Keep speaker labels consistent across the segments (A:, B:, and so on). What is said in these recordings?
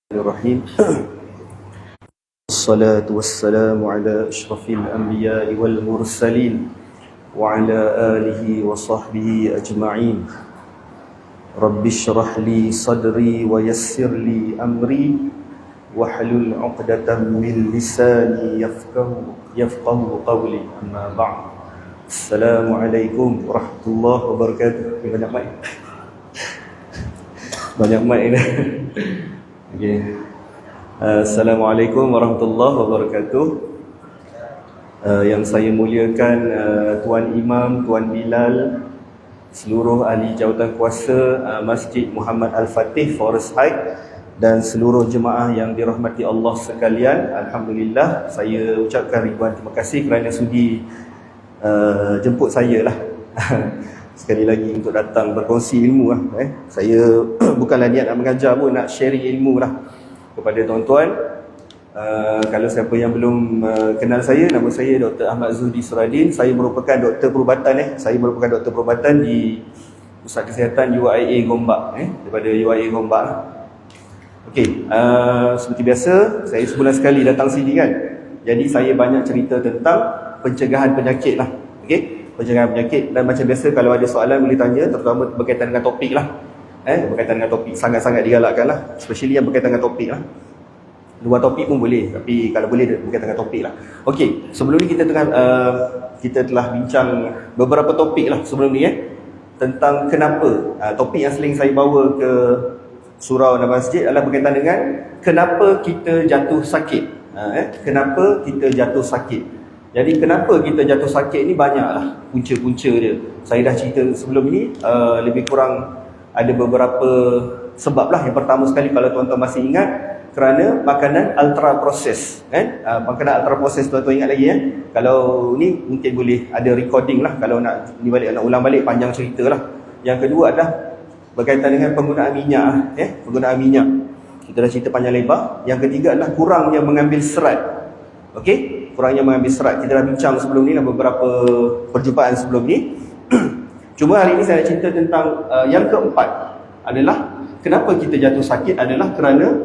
A: الرحيم. الصلاة والسلام على أشرف الأنبياء والمرسلين وعلى آله وصحبه أجمعين. رب اشرح لي صدري ويسر لي أمري واحلل عقدة من لساني يفقه قولي. أما بعد. السلام عليكم ورحمة الله وبركاته. Banyak mic ini. Okay. Assalamualaikum warahmatullahi wabarakatuh. Yang saya muliakan Tuan Imam, Tuan Bilal, seluruh ahli jawatan kuasa Masjid Muhammad Al-Fatih Forest Heights dan seluruh jemaah yang dirahmati Allah sekalian. Alhamdulillah, saya ucapkan ribuan terima kasih kerana sudi jemput saya lah. Sekali lagi untuk datang berkongsi ilmu lah. Saya bukanlah niat nak mengajar pun, nak sharing ilmu lah kepada tuan-tuan. Kalau siapa yang belum kenal saya, nama saya Dr. Ahmad Zuhdi Suradin. Saya merupakan doktor perubatan Saya merupakan doktor perubatan di Pusat Kesihatan UIA Gombak, daripada UIA Gombak lah. Okey, seperti biasa saya sebulan sekali datang sini kan. Jadi saya banyak cerita tentang pencegahan penyakit lah. Okey, pencegahan penyakit, dan macam biasa kalau ada soalan boleh tanya, terutama berkaitan dengan topik lah. Berkaitan dengan topik sangat-sangat digalakkan lah, especially yang berkaitan dengan topik lah. Luar topik pun boleh, tapi kalau boleh berkaitan dengan topik lah. Okey, sebelum ni kita telah bincang beberapa topik lah sebelum ni tentang kenapa topik yang sering saya bawa ke surau dan masjid adalah berkaitan dengan kenapa kita jatuh sakit. Kenapa kita jatuh sakit. Jadi kenapa kita jatuh sakit ni banyaklah punca-punca dia. Saya dah cerita sebelum ni, lebih kurang ada beberapa sebab lah. Yang pertama sekali, kalau tuan-tuan masih ingat, kerana makanan ultra proses. Makanan ultra proses, tuan-tuan ingat lagi Kalau ni mungkin boleh ada recording lah, kalau nak ni balik, nak ulang balik, panjang cerita lah. Yang kedua adalah berkaitan dengan penggunaan minyak. Penggunaan minyak, kita dah cerita panjang lebar. Yang ketiga adalah kurangnya mengambil serat. Okey, kurangnya mengambil serat. Kita dah bincang sebelum ni lah, beberapa perjumpaan sebelum ni. Cuma hari ini saya nak cerita tentang yang keempat adalah kenapa kita jatuh sakit adalah kerana,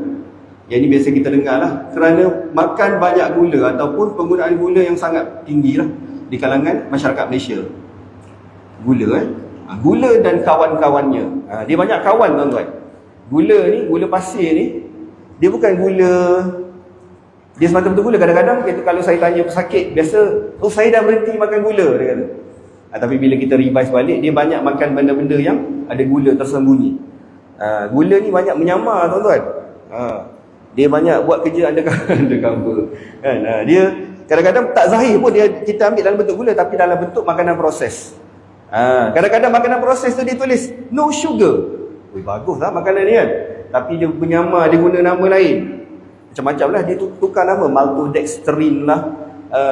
A: yang ini biasa kita dengar lah, kerana makan banyak gula ataupun penggunaan gula yang sangat tinggi lah di kalangan masyarakat Malaysia. Gula gula dan kawan-kawannya. Dia banyak kawan, tuan-tuan. Gula ni, gula pasir ni, dia bukan gula, dia semata-mata gula. Kadang-kadang kalau saya tanya pesakit biasa, oh saya dah berhenti makan gula, dia kata. Tapi bila kita revise balik, dia banyak makan benda-benda yang ada gula tersembunyi. Gula ni banyak menyamar, tuan-tuan. Dia banyak buat kerja undercover kan. Dia kadang-kadang tak zahir pun, kita ambil dalam bentuk gula, tapi dalam bentuk makanan proses. Kadang-kadang makanan proses tu dia tulis no sugar. Bagus lah makanan ni kan, tapi dia menyamar, dia guna nama lain. Macam-macam lah, dia tukar nama, maltodextrin lah,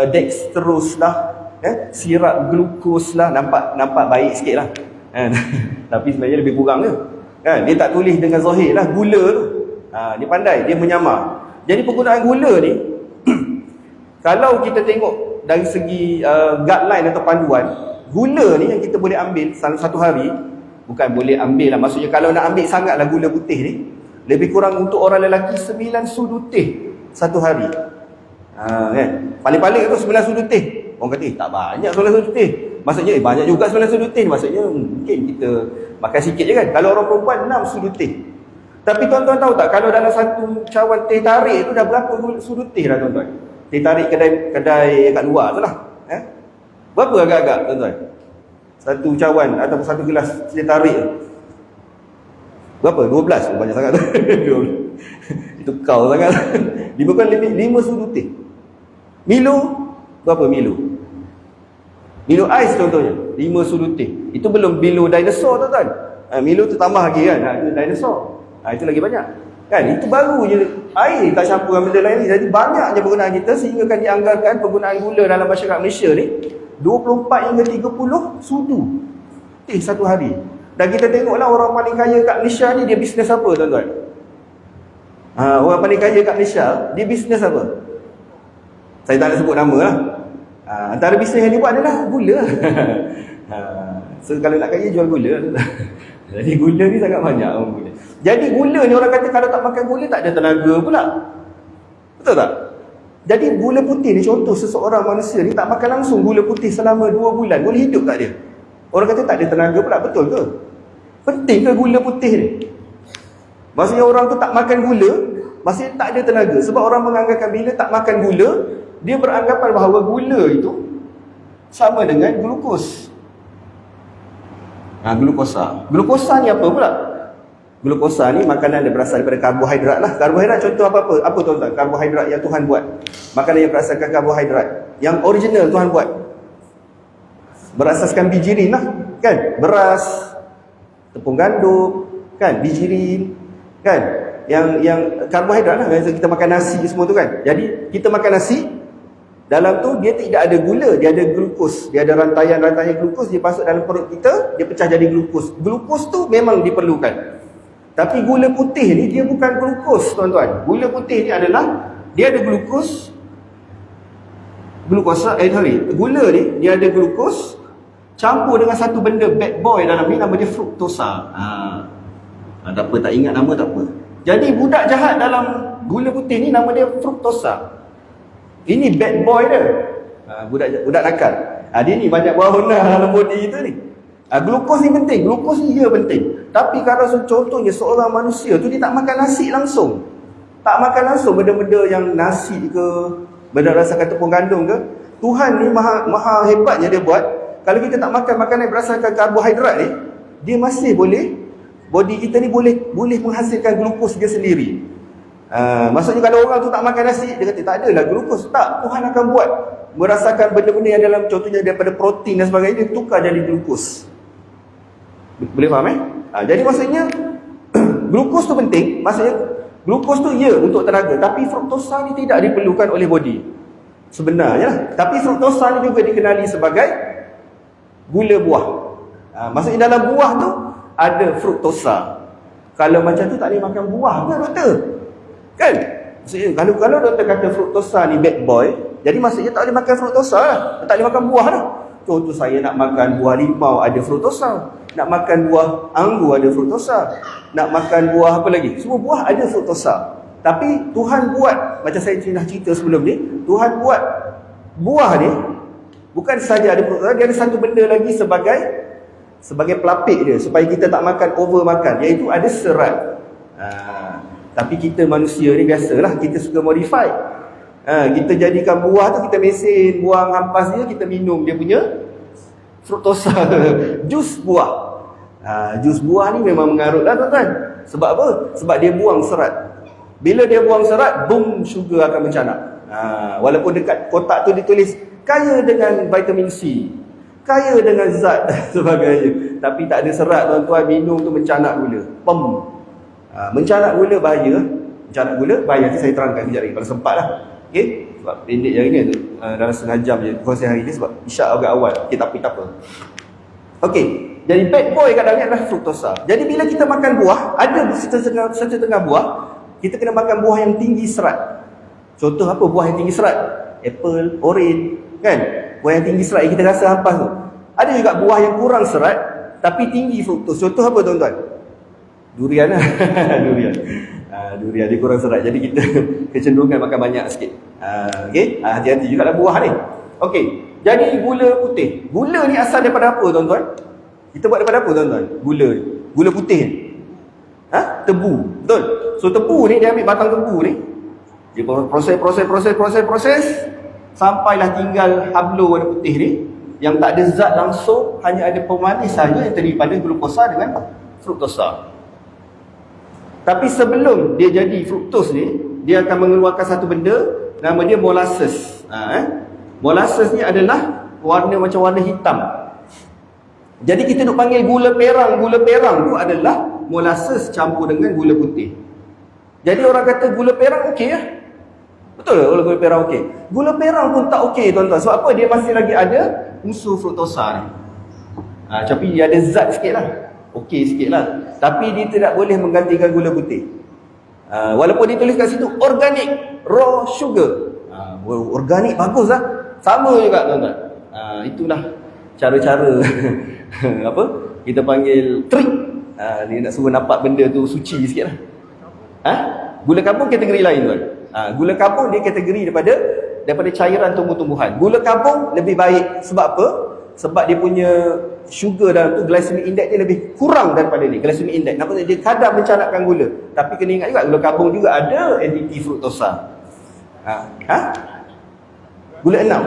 A: dextrose lah, sirap glukos lah. Nampak baik sikit lah tapi sebenarnya lebih kurang ke kan. Dia tak tulis dengan zahir lah gula tu. Dia pandai, dia menyamar. Jadi penggunaan gula ni kalau kita tengok dari segi guideline atau panduan, gula ni yang kita boleh ambil satu hari, bukan boleh ambil lah, maksudnya kalau nak ambil sangat lah gula putih ni, lebih kurang untuk orang lelaki 9 sudu teh satu hari. Paling-paling tu 9 sudu teh. Orang kata tak banyak 9 sudu teh. Maksudnya banyak juga 9 sudu teh. Maksudnya mungkin kita makan sikit je kan. Kalau orang perempuan 6 sudu teh. Tapi tuan-tuan tahu tak, kalau dalam satu cawan teh tarik tu dah berapa sudu teh dah, tuan-tuan? Teh tarik kedai kat luar tu lah. Berapa agak-agak, tuan-tuan? Satu cawan ataupun satu gelas teh tarik tu berapa? 12? Banyak sangat tu. Itu kau sangat. Dia bukan lebih 5 sudu teh. Milo, berapa Milo? Milo ais contohnya, 5 sudu teh. Itu belum Milo dinosaur, tuan-tuan. Milo tu tambah lagi kan, itu dinosaur. Itu lagi banyak kan. Itu baru je air, tak campur dengan benda lain. Jadi banyaknya penggunaan kita, sehingga kan dianggarkan penggunaan gula dalam masyarakat Malaysia ni 24 hingga 30 sudu teh satu hari. Dan kita tengoklah orang paling kaya kat Malaysia ni, dia bisnes apa, tuan-tuan? Orang paling kaya kat Malaysia, dia bisnes apa? Saya tak nak sebut nama lah. Antara bisnes yang dia buat adalah gula. So kalau nak kaya, jual gula. Jadi gula ni sangat banyak orang gula. Jadi gula ni orang kata kalau tak makan gula tak ada tenaga pula. Betul tak? Jadi gula putih ni, contoh seseorang manusia ni tak makan langsung gula putih selama 2 bulan, boleh hidup tak dia? Orang kata tak ada tenaga pula, betul ke? Penting ke gula putih ni? Maksudnya orang tu tak makan gula, maksudnya tak ada tenaga. Sebab orang menganggapkan bila tak makan gula, dia beranggapan bahawa gula itu sama dengan glukos. Glukosa. Glukosa ni apa pula? Glukosa ni makanan yang berasal daripada karbohidrat lah. Karbohidrat contoh apa-apa? Apa tuan-tuan? Karbohidrat yang Tuhan buat. Makanan yang berasaskan karbohidrat. Yang original Tuhan buat. Berasaskan bijirin lah. Kan? Beras, tepung gandum, kan? Bijirin, kan? Yang karbohidrat lah. Biasa kita makan nasi semua tu kan. Jadi kita makan nasi, dalam tu dia tidak ada gula, dia ada glukos. Dia ada rantaian-rantaian glukos, dia masuk dalam perut kita, dia pecah jadi glukos. Glukos tu memang diperlukan. Tapi gula putih ni dia bukan glukos, tuan-tuan. Gula putih ni adalah dia ada glukos. Gula ni dia ada glukos campur dengan satu benda bad boy dalam ni, nama dia fruktosa. Tak apa, tak ingat nama tak apa. Jadi budak jahat dalam gula putih ni nama dia fruktosa. Ini bad boy dia. Budak nakal. Dia ni banyak buah hormon dalam body kita ni. Glukos ni penting. Glukos ni penting. Tapi kalau contohnya seorang manusia tu dia tak makan nasi langsung. Tak makan langsung benda-benda yang nasi ke, benda rasakan tepung gandum ke. Tuhan ni maha hebatnya dia buat. Kalau kita tak makan makanan yang berdasarkan karbohidrat ni, dia masih boleh, body kita ni boleh menghasilkan glukos dia sendiri. Maksudnya kalau orang tu tak makan nasi, dia kata tak adalah glukos. Tak, Tuhan akan buat merasakan benda-benda yang dalam, contohnya daripada protein dan sebagainya, dia tukar jadi glukos. Boleh faham jadi maksudnya glukos tu penting. Maksudnya glukos tu untuk tenaga, tapi fruktosa ni tidak diperlukan oleh body sebenarnya. Tapi fruktosa ni juga dikenali sebagai gula buah. Maksudnya dalam buah tu ada fruktosa. Kalau macam tu tak boleh makan buah ke doktor? Kan? Maksudnya kalau doktor kata fruktosa ni bad boy, jadi maksudnya tak boleh makan fruktosa lah. Tak boleh makan buah lah. Contoh saya nak makan buah limau ada fruktosa. Nak makan buah anggur ada fruktosa. Nak makan buah apa lagi? Semua buah ada fruktosa. Tapi Tuhan buat, macam saya cerita sebelum ni, Tuhan buat buah ni bukan saja ada fruktosa, dia ada satu benda lagi sebagai pelapik dia, supaya kita tak makan over makan, iaitu ada serat. Tapi kita manusia ni biasalah, kita suka modify. Kita jadikan buah tu, kita mesin, buang hampas dia, kita minum dia punya fruktosa. Jus buah. Jus buah ni memang mengarut lah tuan-tuan. Sebab apa? Sebab dia buang serat. Bila dia buang serat, boom, sugar akan mencanak. Walaupun dekat kotak tu ditulis kaya dengan vitamin C, kaya dengan zat sebagainya, tapi tak ada serat tuan-tuan, minum tu mencanak gula. Mencanak gula bahaya. Mencanak gula bahaya. Nanti saya terangkan kejap lagi kalau sempat lah. Okay? Sebab pendek je hari ni, dalam setengah jam je kongsi hari ni, sebab isyak agak awal. Okay, tapi tak apa. Okay, jadi bad boy kat dalam ni adalah fruktosa. Jadi bila kita makan buah, ada setengah buah, kita kena makan buah yang tinggi serat. Contoh apa buah yang tinggi serat? Apple, orange, kan? Buah yang tinggi serat yang kita rasa hampas tu. Ada juga buah yang kurang serat tapi tinggi fruktos. Contoh apa tuan-tuan? Durian lah. Durian dia kurang serat, jadi kita kecenderungan makan banyak sikit. Okay? Hati-hati juga dalam buah ni. Okay, jadi gula putih. Gula ni asal daripada apa tuan-tuan? Kita buat daripada apa tuan-tuan? Gula putih ni. Tebu. Betul? So tebu ni, dia ambil batang tebu ni, dia proses sampailah tinggal hablo warna putih ni, yang tak ada zat langsung, hanya ada pemanis saja yang terdiri pada glukosa dengan fruktosa. Tapi sebelum dia jadi fruktos ni, dia akan mengeluarkan satu benda, nama dia molasses. Molasses ni adalah warna macam warna hitam. Jadi kita nak panggil gula perang. Gula perang tu adalah molasses campur dengan gula putih. Jadi orang kata gula perang okey lah. Betul tak gula perang okey? Gula perang pun tak okey tuan-tuan. Sebab apa? Dia masih lagi ada unsur fruktosa ni. Tapi dia ada zat sikit lah. Okey sikit lah. Tapi dia tidak boleh menggantikan gula putih. Walaupun ditulis kat situ organic raw sugar. Organik bagus lah. Sama juga tuan-tuan. Itulah cara-cara apa? Kita panggil trik. Dia nak suruh nampak benda tu suci sikit lah. Gula kabur kategori lain tuan. Gula kabur dia kategori daripada cairan tumbuh-tumbuhan. Gula kabur lebih baik sebab apa? Sebab dia punya sugar dalam tu, glycemic index dia lebih kurang daripada ni. Glycemic index, nampak dia kadar mencanakan gula. Tapi kena ingat juga, gula kabur juga ada entiti fruktosa. Gula enam.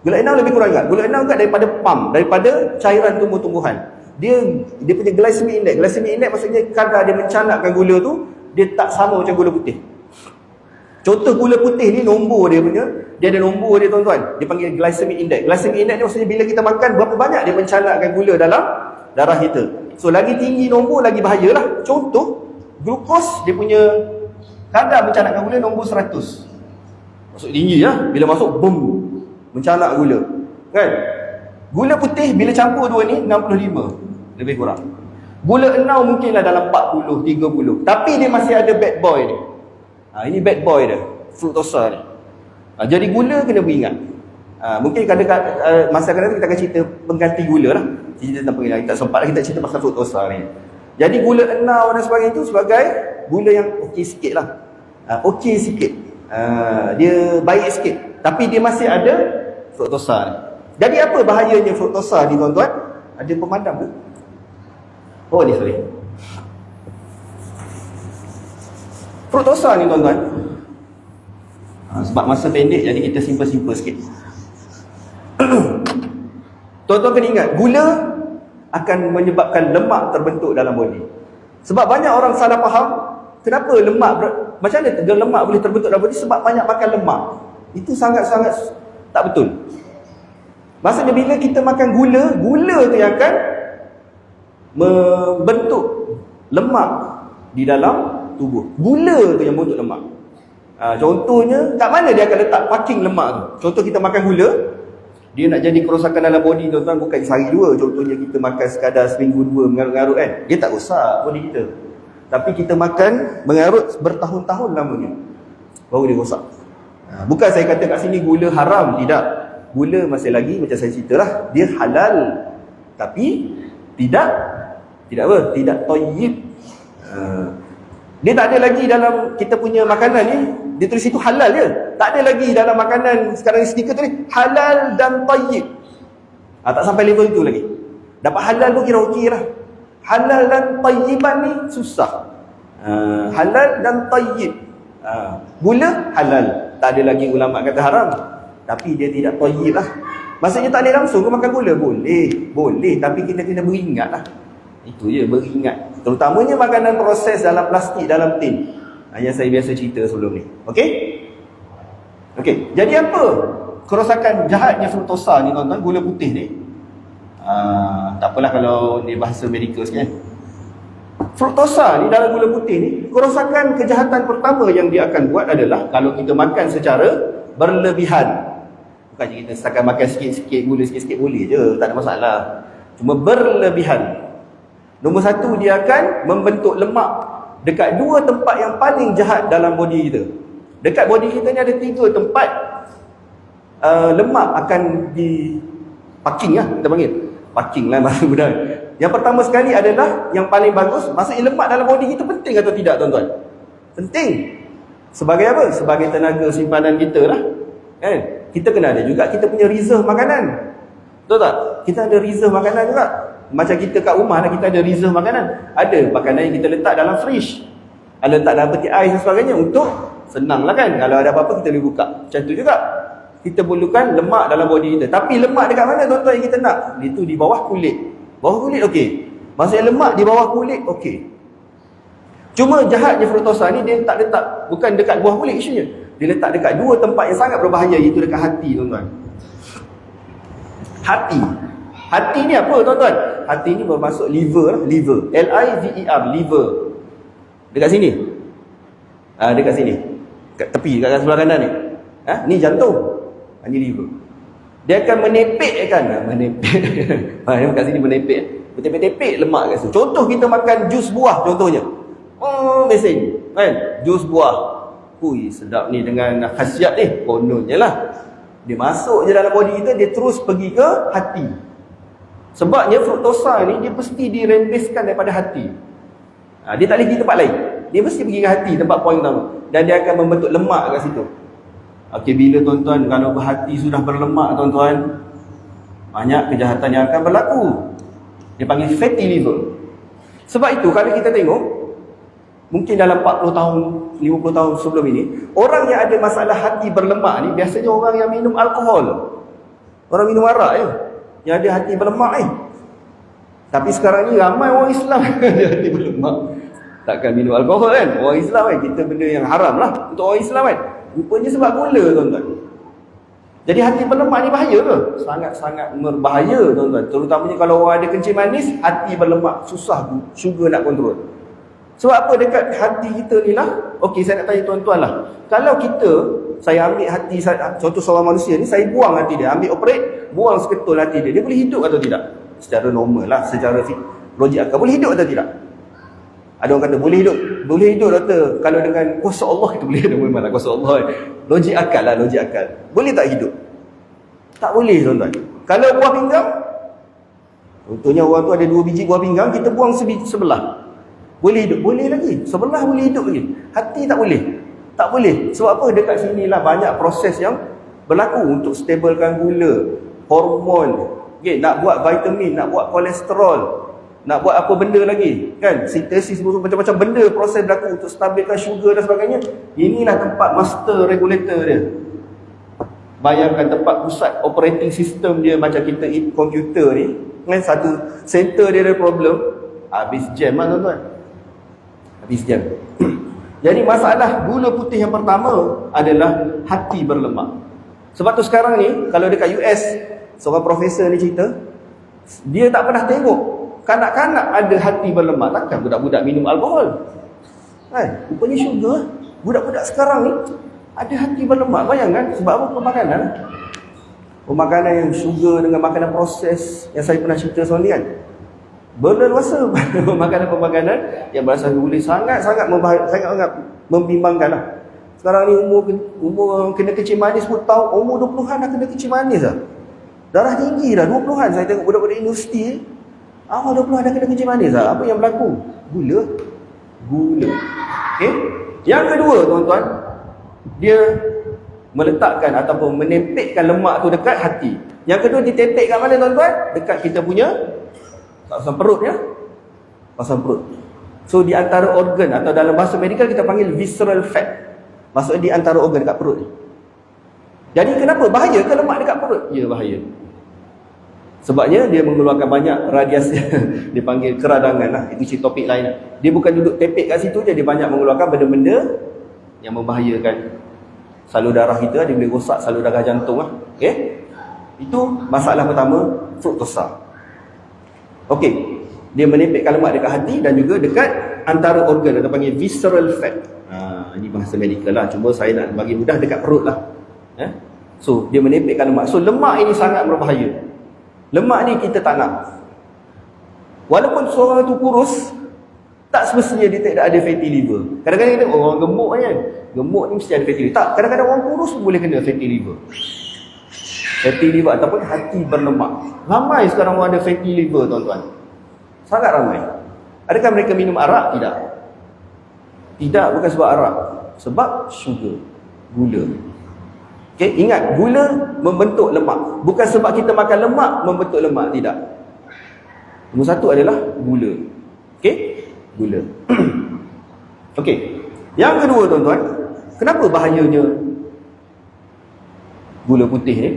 A: Gula enam lebih kurang juga. Gula enam juga daripada palm, daripada cairan tumbuh-tumbuhan. Dia punya glycemic index. Glycemic index maksudnya kadar dia mencanakkan gula tu, dia tak sama macam gula putih. Contoh gula putih ni, nombor dia punya, dia ada nombor dia tuan-tuan. Dia panggil glycemic index. Glycemic index ni maksudnya bila kita makan, berapa banyak dia mencanakkan gula dalam darah kita. So lagi tinggi nombor, lagi bahayalah. Contoh, glukos dia punya kadar mencanakkan gula nombor 100. Maksud tinggi lah. Bila masuk, boom, mencanak gula. Kan? Gula putih bila campur dua ni 65 lebih kurang. Gula enau mungkinlah dalam 40, 30. Tapi dia masih ada bad boy ni. Ini bad boy dia, fruktosa ni. Jadi gula kena beringat. Mungkin kadang-kadang masa kadang kita akan cerita pengganti gula lah. Cerita tentang pengganti, tak sempat lah kita cerita pasal fruktosa ni. Jadi gula enau dan sebagainya itu sebagai gula yang okey sikit lah. Okey sikit. Dia baik sikit. Tapi dia masih ada fruktosa ni. Jadi apa bahayanya fruktosa ni tuan-tuan? Ada pemadam ke? Oh ni sorry. Fruktosa ni tuan-tuan, sebab masa pendek jadi kita simple-simple sikit. Tuan-tuan kena ingat, gula akan menyebabkan lemak terbentuk dalam body. Sebab banyak orang salah faham, kenapa lemak, macam mana lemak boleh terbentuk dalam body? Sebab banyak makan lemak. Itu sangat-sangat tak betul. Maksudnya bila kita makan gula, gula tu yang akan membentuk lemak di dalam tubuh. Gula tu yang bentuk lemak. Contohnya, kat mana dia akan letak parking lemak tu? Contoh kita makan gula, dia nak jadi kerosakan dalam body tuan-tuan bukan sehari dua. Contohnya kita makan sekadar seminggu dua mengarut-ngarut kan, dia tak rosak body kita. Tapi kita makan mengarut bertahun-tahun lamanya, baru dia rosak. Bukan saya kata kat sini gula haram, tidak. Gula masih lagi macam saya ceritalah, dia halal. Tapi tidak apa? Tidak thayyib. Dia tak ada lagi dalam kita punya makanan ni, dia tulis itu halal je. Tak ada lagi dalam makanan sekarang stiker tu ni halal dan thayyib. Tak sampai level tu lagi. Dapat halal pun kira okey lah. Halal dan thayyiban ni susah. Halal dan thayyib. Gula halal, tak ada lagi ulama kata haram. Tapi dia tidak thayyib lah. Maksudnya tak boleh langsung ke makan gula? Boleh, tapi kita kena beringat lah. Itu je, beringat. Terutamanya makanan proses dalam plastik, dalam tin. Yang saya biasa cerita sebelum ni. Okey, jadi apa kerosakan jahatnya fruktosa ni tuan-tuan, gula putih ni? Tak apalah kalau ni bahasa medical sikit kan. Fruktosa ni dalam gula putih ni, kerosakan kejahatan pertama yang dia akan buat adalah kalau kita makan secara berlebihan. Bukan kita setakat makan sikit-sikit gula, sikit-sikit boleh je, tak ada masalah. Cuma berlebihan. Nombor satu, dia akan membentuk lemak dekat dua tempat yang paling jahat dalam body kita. Dekat body kita ni ada 3 tempat lemak akan di parking lah, kita panggil parking lah bahasa mudah. Yang pertama sekali adalah yang paling bagus. Maksudnya lemak dalam body kita penting atau tidak tuan-tuan? Penting. Sebagai apa? Sebagai tenaga simpanan kita lah kan? Kita kena ada juga kita punya reserve makanan. Betul tak? Kita ada reserve makanan juga. Macam kita kat rumah kita ada reserve makanan. Ada makanan yang kita letak dalam fridge, letak dalam peti ais dan sebagainya untuk senang lah kan. Kalau ada apa-apa kita boleh buka. Macam tu juga kita perlukan lemak dalam body kita. Tapi lemak dekat mana tuan-tuan yang kita nak? Itu di bawah kulit. Bawah kulit okey. Maksudnya lemak di bawah kulit okey. Cuma jahatnya fruktosa ni dia tak letak, bukan dekat bawah kulit isunya. Dia letak dekat dua tempat yang sangat berbahaya, iaitu dekat hati tuan-tuan. Hati ni apa tuan-tuan? Hati ni bermaksud liver. L-I-V-E-R, liver. Dekat sini. Dekat sini. Kat tepi, kat sebelah kanan ni. Ni jantung. Ni liver. Dia akan menepekkan. Kat sini menepek. Bertepek-tepek lemak kat situ. Contoh kita makan jus buah contohnya. Mesin. Kan? Jus buah. Ui, sedap ni dengan khasiat ni. Kononnya lah. Dia masuk je dalam body kita, dia terus pergi ke hati. Sebabnya fruktosa ni dia mesti dirembeskan daripada hati. Dia tak boleh pergi tempat lain. Dia mesti pergi ke hati, tempat poin utama. Dan dia akan membentuk lemak kat situ. Okey, bila tuan-tuan kalau hati sudah berlemak tuan-tuan, banyak kejahatan yang akan berlaku. Dia panggil fatty liver. Sebab itu kalau kita tengok, mungkin dalam 40 tahun, 50 tahun sebelum ini, orang yang ada masalah hati berlemak ni biasanya orang yang minum alkohol. Orang minum arak je, yang ada hati berlemak Tapi sekarang ni ramai orang Islam yang ada hati berlemak. Takkan minum alkohol kan? Orang Islam kan, kita benda yang haram lah untuk orang Islam kan. Rupanya sebab gula tuan-tuan. Jadi hati berlemak ni bahaya ke? Sangat-sangat berbahaya tuan-tuan. Terutamanya kalau orang ada kencing manis, hati berlemak, susah sugar nak kontrol. Sebab apa dekat hati kita ni lah? Okey, saya nak tanya tuan-tuan lah. Kalau kita, saya ambil hati, contoh seorang manusia ni, saya buang hati dia, ambil operate, buang seketul hati dia, dia boleh hidup atau tidak? Secara normal lah, secara logik akal, boleh hidup atau tidak? Ada orang kata boleh hidup doktor. Kalau dengan kuasa Allah kita boleh hidup, memang lah kuasa Allah. Logik akal lah, logik akal. Boleh tak hidup? Tak boleh tuan-tuan. Kalau buah pinggang, contohnya orang tu ada 2 biji buah pinggang, kita buang sebelah. Boleh hidup? Boleh lagi. Sebelah boleh hidup lagi. Hati tak boleh. Tak boleh. Sebab apa? Dekat sini lah banyak proses yang berlaku untuk stabilkan gula, hormon, nak buat vitamin, nak buat kolesterol, nak buat apa benda lagi kan, sintesis macam-macam benda proses berlaku untuk stabilkan sugar dan sebagainya. Inilah tempat master regulator dia. Bayangkan tempat pusat operating system dia macam kita komputer ni kan, satu center dia ada problem, habis jam lah tuan-tuan, habis jam. Jadi masalah gula putih yang pertama adalah hati berlemak. Sebab tu sekarang ni kalau dekat US, seorang profesor ni cerita, dia tak pernah tengok kanak-kanak ada hati berlemak. Takkan budak-budak minum alkohol kan? Rupanya sugar. Budak-budak sekarang ni ada hati berlemak. Bayangkan sebab apa? Pemakanan. Pemakanan yang sugar dengan makanan proses yang saya pernah cerita soal ni kan, berleluasa. Pemakanan yang berasal gula sangat-sangat membimbangkan lah. Sekarang ni umur kena kencing manis pun tahu, umur 20-an dah kena kencing manis lah. Darah tinggi dah 20-an. Saya tengok budak-budak universiti awal 20 dah kena kencing manis lah. Apa yang berlaku? Gula. Okay? Yang kedua tuan-tuan, dia meletakkan ataupun menempelkan lemak tu dekat hati. Yang kedua ditetek kat mana tuan-tuan? Dekat kita punya kawasan perut ya. Kawasan perut. So di antara organ, atau dalam bahasa medikal kita panggil visceral fat. Maksudnya di antara organ dekat perut ni. Jadi kenapa? Bahaya ke lemak dekat perut? Ya, bahaya. Sebabnya dia mengeluarkan banyak radiasi. Dia panggil keradangan lah. Itu cerita topik lain lah. Dia bukan duduk tepek kat situ je, dia banyak mengeluarkan benda-benda yang membahayakan salur darah kita. Dia boleh rosak salur darah jantung lah. Okay? Itu masalah pertama, fruktosa. Okey, dia menempelkan lemak dekat hati dan juga dekat antara organ. Kita panggil visceral fat. Ini bahasa medikal lah. Cuma saya nak bagi mudah dekat perut lah. So, dia menempelkan lemak. So, lemak ini sangat berbahaya. Lemak ni kita tak nak. Walaupun seorang tu kurus, tak semestinya dia tak ada fatty liver. Kadang-kadang kita orang gemuk kan, gemuk ni mesti ada fatty liver. Tak, kadang-kadang orang kurus pun boleh kena fatty liver. Fatty liver ataupun hati berlemak. Ramai sekarang orang ada fatty liver tuan-tuan. Sangat ramai. Adakah mereka minum arak? Tidak. Tidak, bukan sebab arak. Sebab sugar, gula. Okay, ingat, gula membentuk lemak. Bukan sebab kita makan lemak membentuk lemak, tidak. Nombor satu adalah gula. Okay, gula. Okay, yang kedua tuan-tuan, kenapa bahayanya gula putih ni?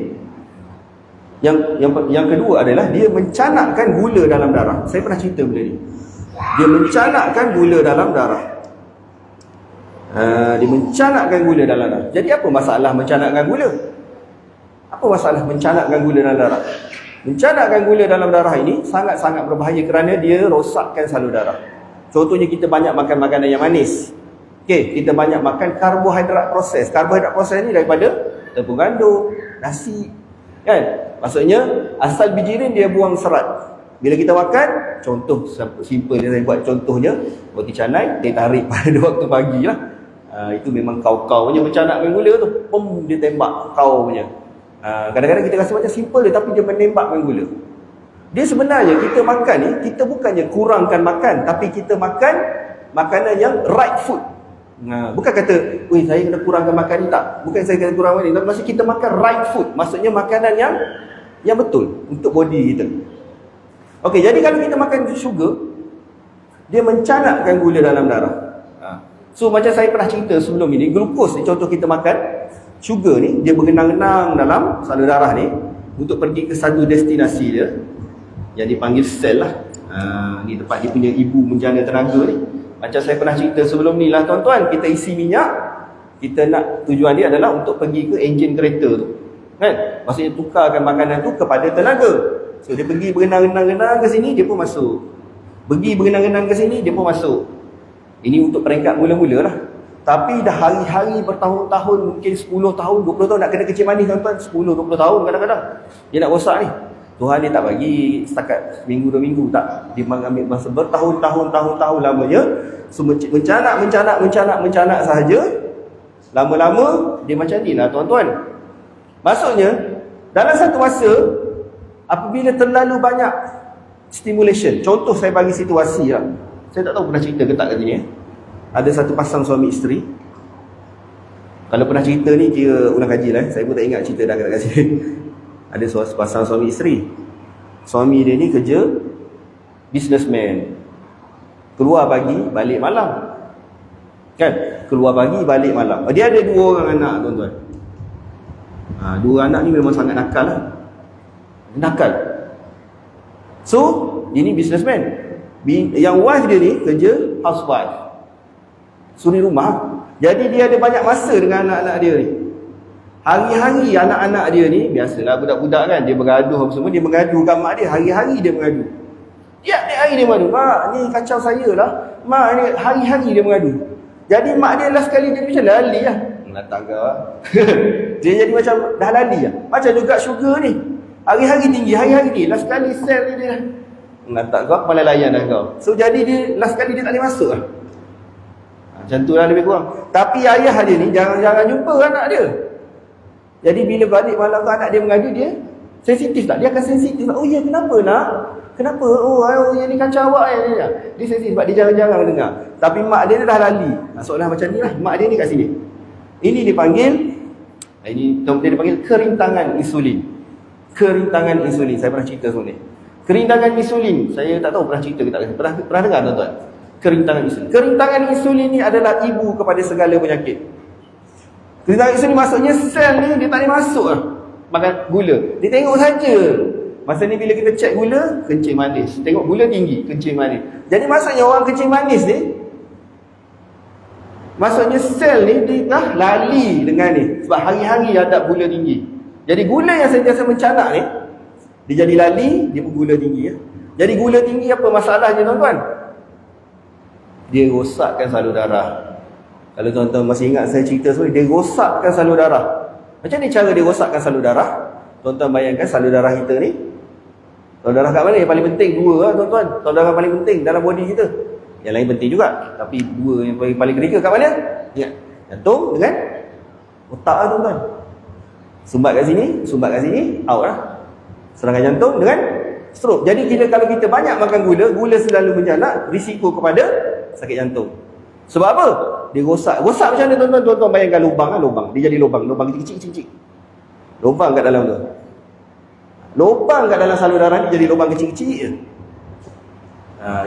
A: Yang kedua adalah dia mencanakkan gula dalam darah. Saya pernah cerita benda ni. Dia mencanakkan gula dalam darah. Dia mencanakkan gula dalam darah. Jadi apa masalah mencanakkan gula? Apa masalah mencanakkan gula dalam darah? Mencanakkan gula dalam darah ini sangat-sangat berbahaya kerana dia rosakkan salur darah. Contohnya kita banyak makan makanan yang manis. Okey, kita banyak makan karbohidrat proses. Karbohidrat proses ni daripada tepung gandum, nasi, kan? Maksudnya asal bijirin dia buang serat. Bila kita makan, contoh simple yang saya buat contohnya, roti canai dia tarik pada waktu pagi lah. Itu memang kau-kau punya mencanakkan gula tu. Dia tembak kau punya. Kadang-kadang kita rasa macam simple dia, tapi dia menembakkan gula. Dia sebenarnya kita makan ni, kita bukannya kurangkan makan, tapi kita makan makanan yang right food. Bukan kata, "Oi, saya kena kurangkan makan ni," tak. Bukan saya kena kurangkan ni, tapi maksud kita makan right food. Maksudnya makanan yang betul untuk body kita. Okey, jadi kalau kita makan sugar, dia mencanakkan gula dalam darah. So macam saya pernah cerita sebelum ini, glukos ni contoh kita makan, sugar ni dia berenang-renang dalam salur darah ni untuk pergi ke satu destinasi dia yang dipanggil sel lah. Ni tempat dia punya ibu menjana tenaga ni. Macam saya pernah cerita sebelum ni lah tuan-tuan, kita isi minyak, kita nak tujuan dia adalah untuk pergi ke enjin kereta tu, kan? Maksudnya tukarkan makanan tu kepada tenaga. So dia pergi berenang-renang ke sini, dia pun masuk. Pergi berenang-renang ke sini, dia pun masuk. Ini untuk peringkat mula-mula lah. Tapi dah hari-hari bertahun-tahun, mungkin 10 tahun, 20 tahun nak kena kecil manis tuan-tuan. 10-20 tahun kadang-kadang dia nak rosak ni. Tuhan dia tak bagi setakat minggu 2 minggu, tak. Dia mengambil masa bertahun-tahun lamanya. So mencanak sahaja. Lama-lama dia macam ni lah tuan-tuan. Maksudnya dalam satu masa, apabila terlalu banyak stimulation, contoh saya bagi situasi lah. Saya tak tahu pernah cerita ke tak kat sini. Ada satu pasang suami isteri. Kalau pernah cerita ni kira ulang kaji lah. Saya pun tak ingat cerita dah kat sini. Ada pasang suami isteri. Suami dia ni kerja businessman. Keluar pagi, balik malam. Kan? Keluar pagi, balik malam. Dia ada 2 orang anak tuan-tuan. 2 anak ni memang sangat nakal lah. Nakal. So, dia ni businessman. Yang wife dia ni kerja housewife, suri rumah. Jadi dia ada banyak masa dengan anak-anak dia ni. Hari-hari anak-anak dia ni, biasalah budak-budak kan, dia bergaduh apa semua, dia mengadu kat mak dia. Hari-hari dia mengadu. Tiap hari dia mengadu. "Mak, ni kacau saya lah. Mak, ni hari-hari dia mengadu." Jadi mak dia last kali dia macam lali lah. Lantak kau lah. Dia jadi macam dah lali lah. Macam juga sugar ni, hari-hari tinggi, hari-hari ni. Last kali sel ni dia lantak kau, kepala layan dah kau. So jadi dia last kali dia tak boleh masuk lah. Macam tu lah lebih kurang. Tapi ayah dia ni jangan jumpa anak dia. Jadi bila balik malam tu anak dia mengadu, dia sensitif tak? Dia akan sensitif tak? "Oh ya, kenapa nak? Kenapa? Oh yang ni kacau awak ya." Dia sensitif sebab dia jarang-jarang dengar. Tapi mak dia dah lali. Maksudlah macam ni lah. Mak dia ni kat sini. Ini dipanggil, dia dipanggil kerintangan insulin. Kerintangan insulin. Saya pernah cerita sebelum ni. Kerintangan insulin, saya tak tahu pernah cerita ke tak. Pernah dengar tuan-tuan? Kerintangan insulin. Kerintangan insulin ni adalah ibu kepada segala penyakit. Kerintangan insulin maksudnya sel ni dia tak boleh masuk lah makan gula. Dia tengok saja. Masa ni bila kita cek gula, kencing manis. Tengok gula tinggi, kencing manis. Jadi maksudnya orang kencing manis ni, maksudnya sel ni dia dah lali dengan ni. Sebab hari-hari hadap gula tinggi. Jadi gula yang sentiasa mencanak ni, dia jadi lali, dia pun gula tinggi ya. Jadi gula tinggi apa masalahnya tuan-tuan? Dia rosakkan salur darah. Kalau tuan-tuan masih ingat saya cerita sebelum, dia rosakkan salur darah. Macam ni cara dia rosakkan salur darah? Tuan-tuan bayangkan salur darah kita ni. Salur darah kat mana? Yang paling penting 2 lah tuan-tuan. Salur darah paling penting dalam body kita. Yang lain penting juga, tapi 2 yang paling kritikal kat mana? Ya, jantung dengan otak lah tuan-tuan. Sumbat kat sini, out lah. Serangan jantung dengan stroke. Jadi kalau kita banyak makan gula selalu menjanak risiko kepada sakit jantung. Sebab apa? Dia rosak macam mana tuan-tuan? Tuan-tuan bayangkan lubang. Dia jadi lubang kecil-kecil. Lubang kat dalam tu. Lubang kat dalam salur darah ni jadi lubang kecil-kecil.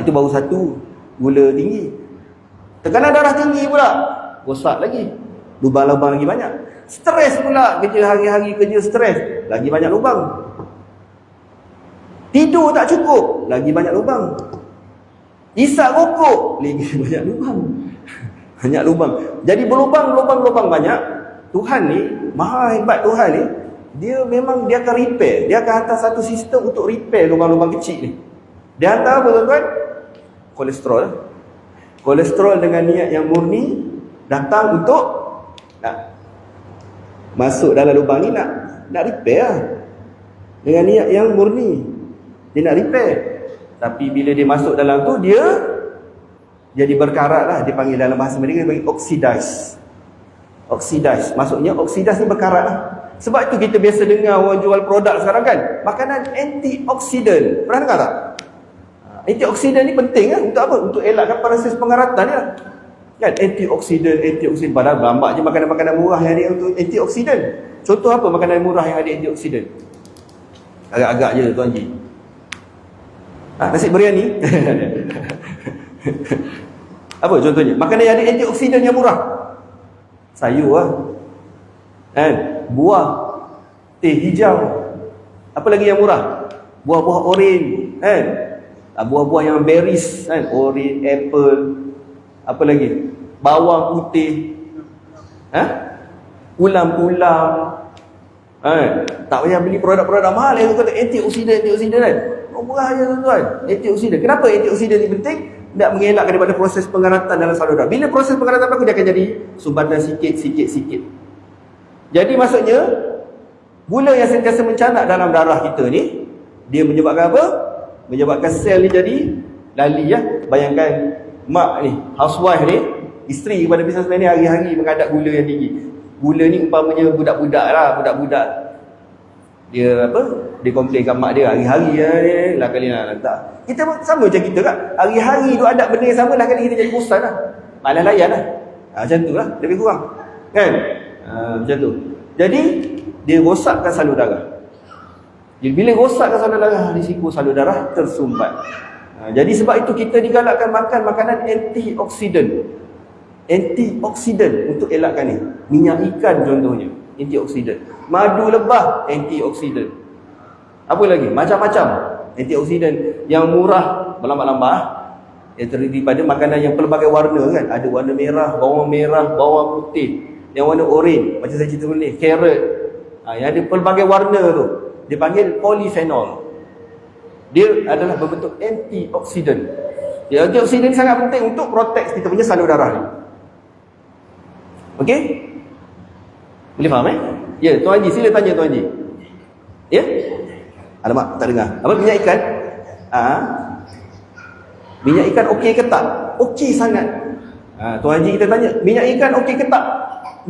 A: Itu baru satu, gula tinggi. Tekanan darah tinggi pula, rosak lagi. Lubang-lubang lagi banyak. Stres pula, kerja hari-hari kerja stres, lagi banyak lubang. Tidur tak cukup, lagi banyak lubang. Isap rokok, lagi banyak lubang. Banyak lubang. Jadi berlubang banyak. Tuhan ni, maha hebat Tuhan ni, dia akan repair. Dia akan hantar satu sistem untuk repair lubang-lubang kecil ni. Dia hantar apa tuan-tuan? Kolesterol. Kolesterol dengan niat yang murni datang untuk masuk dalam lubang ni, nak repair lah. Dengan niat yang murni, dia nak repair. Tapi bila dia masuk dalam tu, dia jadi berkarat lah. Dia panggil dalam bahasa Melayu, dia panggil oxidize. Maksudnya oxidize ni berkarat lah. Sebab itu kita biasa dengar orang jual produk sekarang kan, makanan antioksidan. Pernah dengar tak? Antioksidan ni penting kan? Untuk apa? Untuk elakkan proses pengaratan ni lah. Kan? Antioksidan. Padahal berambak je makanan-makanan murah yang ada untuk antioksidan. Contoh apa makanan murah yang ada antioksidan? Agak-agak je Tuan Haji. Nasi biryani. Apa contohnya? Makanan yang ada antioksidan yang murah. Sayur lah. Kan? Buah. Teh hijau. Apa lagi yang murah? Buah-buah oren. Kan? Buah-buah yang berries. Kan? Oren, apple. Apa lagi? Bawang putih. Ulam-ulam. Tak payah beli produk-produk mahal yang kata antioksidan kan. Murah je tuan-tuan. Antioksidan. Kenapa antioksidan ni penting? Nak mengelak daripada proses pengaratan dalam salur darah. Bila proses pengaratan berlaku, dia akan jadi sumbatan sikit. Jadi maksudnya, gula yang sentiasa mencanak dalam darah kita ni, dia menyebabkan apa? Menyebabkan sel ni jadi lali ya. Bayangkan mak ni, housewife ni, isteri kepada businessman ni hari-hari menghadap gula yang tinggi. Gula ni umpamanya budak-budak lah, budak-budak. Dia apa? Dia komplainkan mak dia hari-hari lah kali nak letak. Kita sama macam kita kan. Hari-hari tu ada benda yang sama lah kali kita jadi bosan lah. Malas layan lah. Macam tu lah, lebih kurang. Kan? Macam tu. Jadi, dia rosakkan salur darah. Bila rosakkan salur darah, risiko salur darah tersumbat. Jadi sebab itu kita digalakkan makan makanan antioksidan. Antioksidan untuk elakkan ni. Minyak ikan contohnya, antioksidan. Madu lebah, antioksidan. Apa lagi? Macam-macam antioksidan yang murah, berlambak-lambak, yang terdiri pada makanan yang pelbagai warna kan. Ada warna merah, bawang putih, yang warna oren, macam saya cerita ni, carrot. Yang ada pelbagai warna tu, dipanggil polyphenol. Dia adalah berbentuk antioksidan. Antioksidan ni sangat penting untuk protect kita punya salur darah ni. Okey? Boleh faham Ya, Tuan Haji, sila tanya Tuan Haji. Ya? Alamak, tak dengar. Apa minyak ikan? Minyak ikan okey ke tak? Okey sangat. Tuan Haji kita tanya, minyak ikan okey ke tak?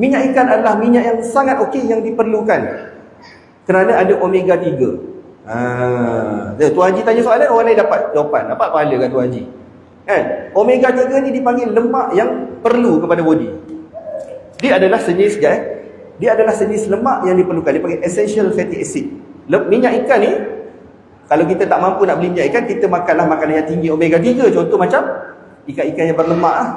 A: Minyak ikan adalah minyak yang sangat okey yang diperlukan. Kerana ada omega 3. Tuan Haji tanya soalan, orang lain dapat jawapan. Dapat pahala kat Tuan Haji. Kan? Omega 3 ni dipanggil lemak yang perlu kepada body. Dia adalah sejenis Dia adalah sejenis lemak yang diperlukan. Dia panggil essential fatty acid. Minyak ikan ni, kalau kita tak mampu nak beli minyak ikan, kita makanlah makanan yang tinggi omega 3. Contoh macam ikan-ikan yang berlemak lah.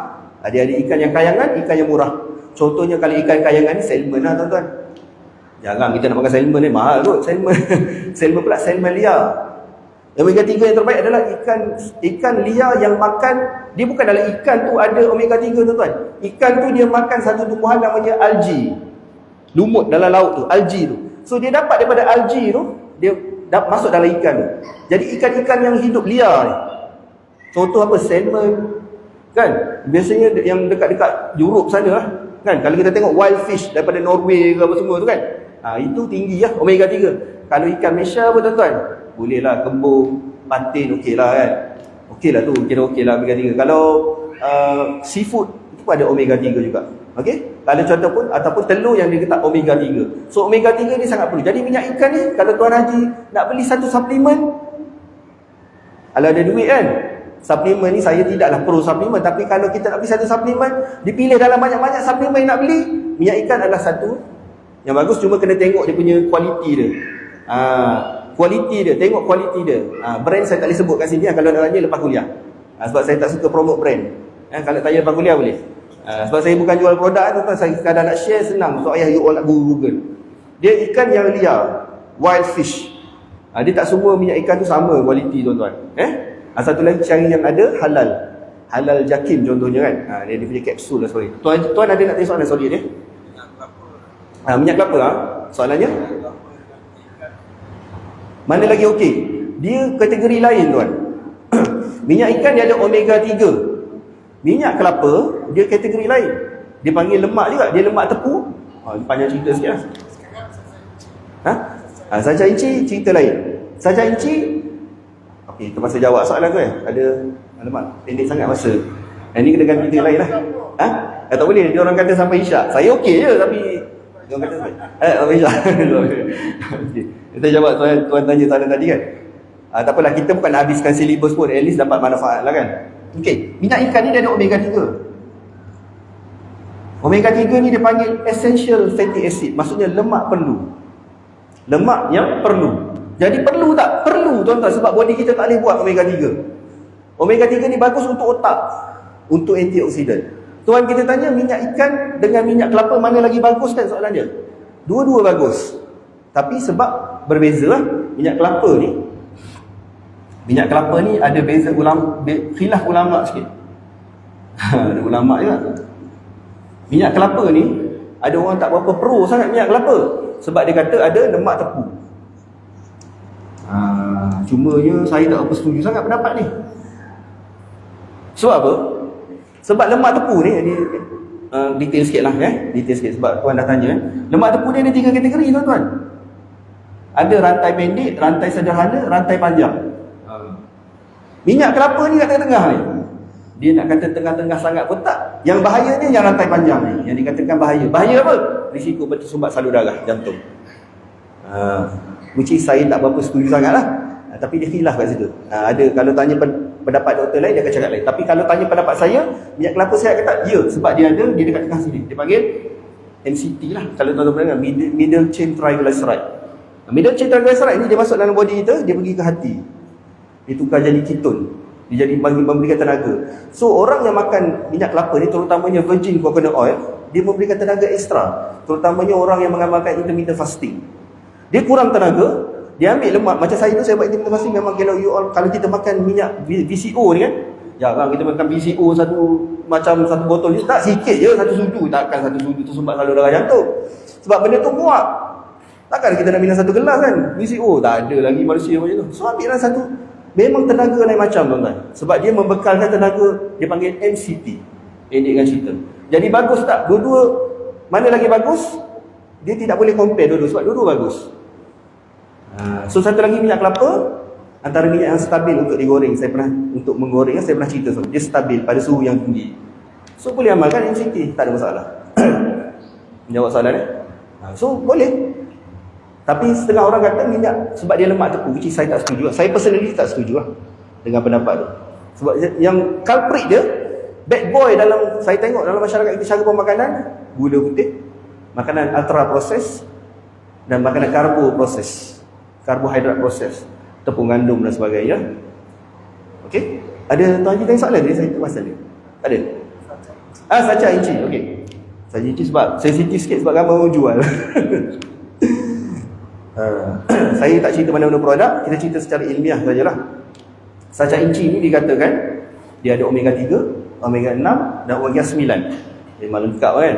A: Ada ikan yang kayangan, ikan yang murah. Contohnya kalau ikan kayangan ni salmon lah tuan-tuan. Jangan kita nak makan salmon ni, mahal kot salmon. Salmon pula salmon liar. Omega 3 yang terbaik adalah ikan liar yang makan. Dia bukan dalam ikan tu ada omega 3 tuan-tuan. Ikan tu dia makan satu tumbuhan namanya algae. Lumut dalam laut tu, algae tu. So dia dapat daripada algae tu, dia masuk dalam ikan tu. Jadi ikan-ikan yang hidup liar ni, contoh apa? Salmon. Kan? Biasanya yang dekat-dekat Europe sana lah. Kan? Kalau kita tengok wild fish daripada Norway ke apa semua tu kan. Itu tinggi lah omega 3. Kalau ikan Malaysia apa tuan-tuan? Boleh lah, kembung, patin okey lah kan. Okey lah tu, kira okey lah omega 3. Kalau seafood itu pun ada omega 3 juga. Okey? Kalau contoh pun ataupun telur yang dia letak omega 3. So omega 3 ni sangat perlu. Jadi minyak ikan ni kalau Tuan Haji nak beli satu suplemen, kalau ada duit kan, suplemen ni saya tidaklah pro suplemen, tapi kalau kita nak beli satu suplemen, dipilih dalam banyak-banyak suplemen yang nak beli, minyak ikan adalah satu yang bagus. Cuma kena tengok dia punya kualiti dia. Kualiti dia, tengok kualiti dia. Brand saya tak boleh sebut kat sini kalau nak tanya lepas kuliah. Sebab saya tak suka promote brand. Kalau tanya lepas kuliah boleh. Sebab saya bukan jual produk tu, saya kadang nak share senang. So ayah you all nak Google. Dia ikan yang liar, wild fish. Dia tak semua minyak ikan tu sama kualiti tuan-tuan. Satu lagi cari yang ada halal. Halal Jakim contohnya kan. Dia punya kapsul lah, sorry. Tuan ada nak tanya soalan, sorry dia. Minyak kelapa soalannya? Mana lagi okey? Dia kategori lain tuan. Minyak ikan dia ada omega 3. Minyak kelapa dia kategori lain. Dia panggil lemak juga. Dia lemak tepu. Panjang cerita sikit lah. Saja inci cerita lain. Saja inci. Okey, terpaksa jawab soalan tu Ada alamak, pendek sangat masa. Ini kena ganti cerita lain lah. Tak boleh. Dia orang kata sampai isyak. Saya okey je tapi Orang kata Malaysia. Okay. Kita jawab tuan tanya soalan tadi kan. Tak apalah, kita bukan nak habiskan silibus pun, at least dapat manfaat lah kan. Okey, minyak ikan ni dia ada omega 3. Omega 3 ni dia panggil essential fatty acid, maksudnya lemak perlu. Lemak yang perlu. Jadi perlu tak? Perlu tuan-tuan, sebab body kita tak boleh buat omega 3. Omega 3 ni bagus untuk otak, untuk antioksidan. Tuan kita tanya minyak ikan dengan minyak kelapa mana lagi bagus kan soalan dia? Dua-dua bagus. Tapi sebab berbeza lah. Minyak kelapa ni ada beza khilaf ulama sikit. Ada ulama juga. Minyak kelapa ni ada orang tak berapa pro sangat minyak kelapa, sebab dia kata ada lemak tepu. Cumanya saya tak apa setuju sangat pendapat ni. Sebab apa? Sebab lemak tepu ni detail sikit lah detail sikit sebab tuan dah tanya lemak tepu ni ada 3 kategori tuan-tuan. Ada rantai pendek, rantai sederhana, rantai panjang. Minyak kelapa ni kat tengah-tengah ni. Dia nak kata tengah-tengah sangat pun tak. Yang bahayanya yang rantai panjang ni, yang dikatakan bahaya. Bahaya apa? Risiko bersumbat salur darah, jantung. Which is saya tak berapa setuju sangat lah. Tapi dia khilaf kat situ. Ada, kalau tanya pendapat doktor lain, dia akan cakap lain. Tapi kalau tanya pendapat saya, minyak kelapa saya kata ya, sebab dia ada, dia dekat tengah sini. Dia panggil MCT lah. Kalau tuan-tuan dengar, middle chain triglyceride. Middle chain triglyceride ni dia masuk dalam body kita, dia pergi ke hati. Dia tukar jadi keton. Dia jadi memberikan tenaga. So orang yang makan minyak kelapa ni, terutamanya virgin coconut oil, dia memberikan tenaga ekstra. Terutamanya orang yang mengamalkan intermittent fasting. Dia kurang tenaga, dia ambil lemak. Macam saya tu, saya buat intermittent fasting. Memang kalau kita makan minyak VCO ni kan, jangan kita makan VCO satu botol ni, tak, sikit je, satu sudu. Takkan satu sudu tu sumbat salur darah jantung. Sebab benda tu muak. Takkan kita nak minum satu gelas kan VCO, tak ada lagi manusia macam tu. So ambil lah satu. Memang tenaga lain macam tuan-tuan. Sebab dia membekalkan tenaga, dia panggil MCT, pendek dengan cerita. Jadi bagus tak? Dua-dua, mana lagi bagus? Dia tidak boleh compare dua-dua, sebab dua-dua bagus. So satu lagi minyak kelapa, antara minyak yang stabil untuk digoreng. Untuk menggoreng, saya pernah cerita, dia stabil pada suhu yang tinggi. So boleh amalkan MCT, tak ada masalah. Menjawab soalan so boleh. Tapi setengah orang kata minyak sebab dia lemak tepu, which saya tak setuju. Saya personally tak setuju lah dengan pendapat tu. Sebab yang culprit dia, bad boy dalam, saya tengok dalam masyarakat kita cara pemakanan, gula putih, makanan ultra proses, dan makanan karbohidrat proses, tepung gandum dan sebagainya. Okey? Ada tuan kita yang soalan dia, saya pasal dia. Ada? Saca inci. Okey. Saca inci sebab sensitif sikit sebab gambar orang jual. Saya tak cerita mana-mana produk, kita cerita secara ilmiah sajalah. Saca inci ni dikatakan dia ada omega 3, omega 6 dan omega 9. Memang lengkap kan.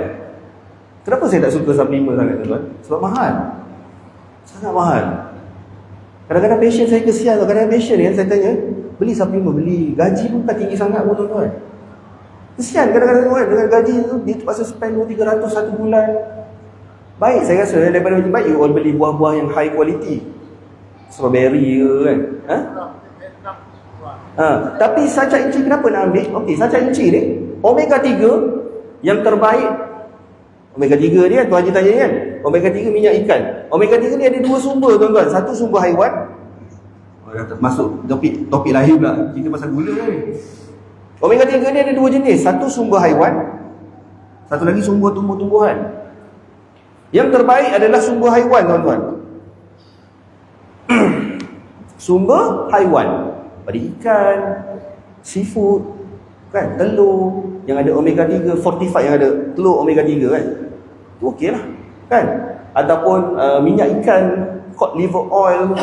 A: Kenapa saya tak suka suplemen sangat tuan-tuan? Sebab mahal. Sangat mahal. Kadang-kadang passion saya kesian. Kadang-kadang passion kan saya tanya, beli suplemen, beli. Gaji pun bukan tinggi sangat pun tuan-tuan. Kesian kadang-kadang tuan, dengan gaji tu dia terpaksa spend 200-300 satu bulan. Baik, saya rasa daripada macam baik, you all beli buah-buah yang high quality. Strawberry ke kan? Tapi saca inci kenapa nak ambil? Okey, saca inci ni omega 3 yang terbaik. Omega 3 ni kan, tuan Haji tanya kan, omega 3 minyak ikan. Omega 3 ni ada dua sumber tuan-tuan. Satu sumber haiwan. Masuk topik lain pula, kita pasal gula ni. Omega 3 ni ada dua jenis. Satu sumber haiwan, satu lagi sumber tumbuh-tumbuhan. Yang terbaik adalah sumber haiwan tuan-tuan. Sumber haiwan pada ikan, seafood kan, telur yang ada omega 3 fortified, yang ada telur omega 3 kan, tu okey lah kan. Ataupun minyak ikan, cod liver oil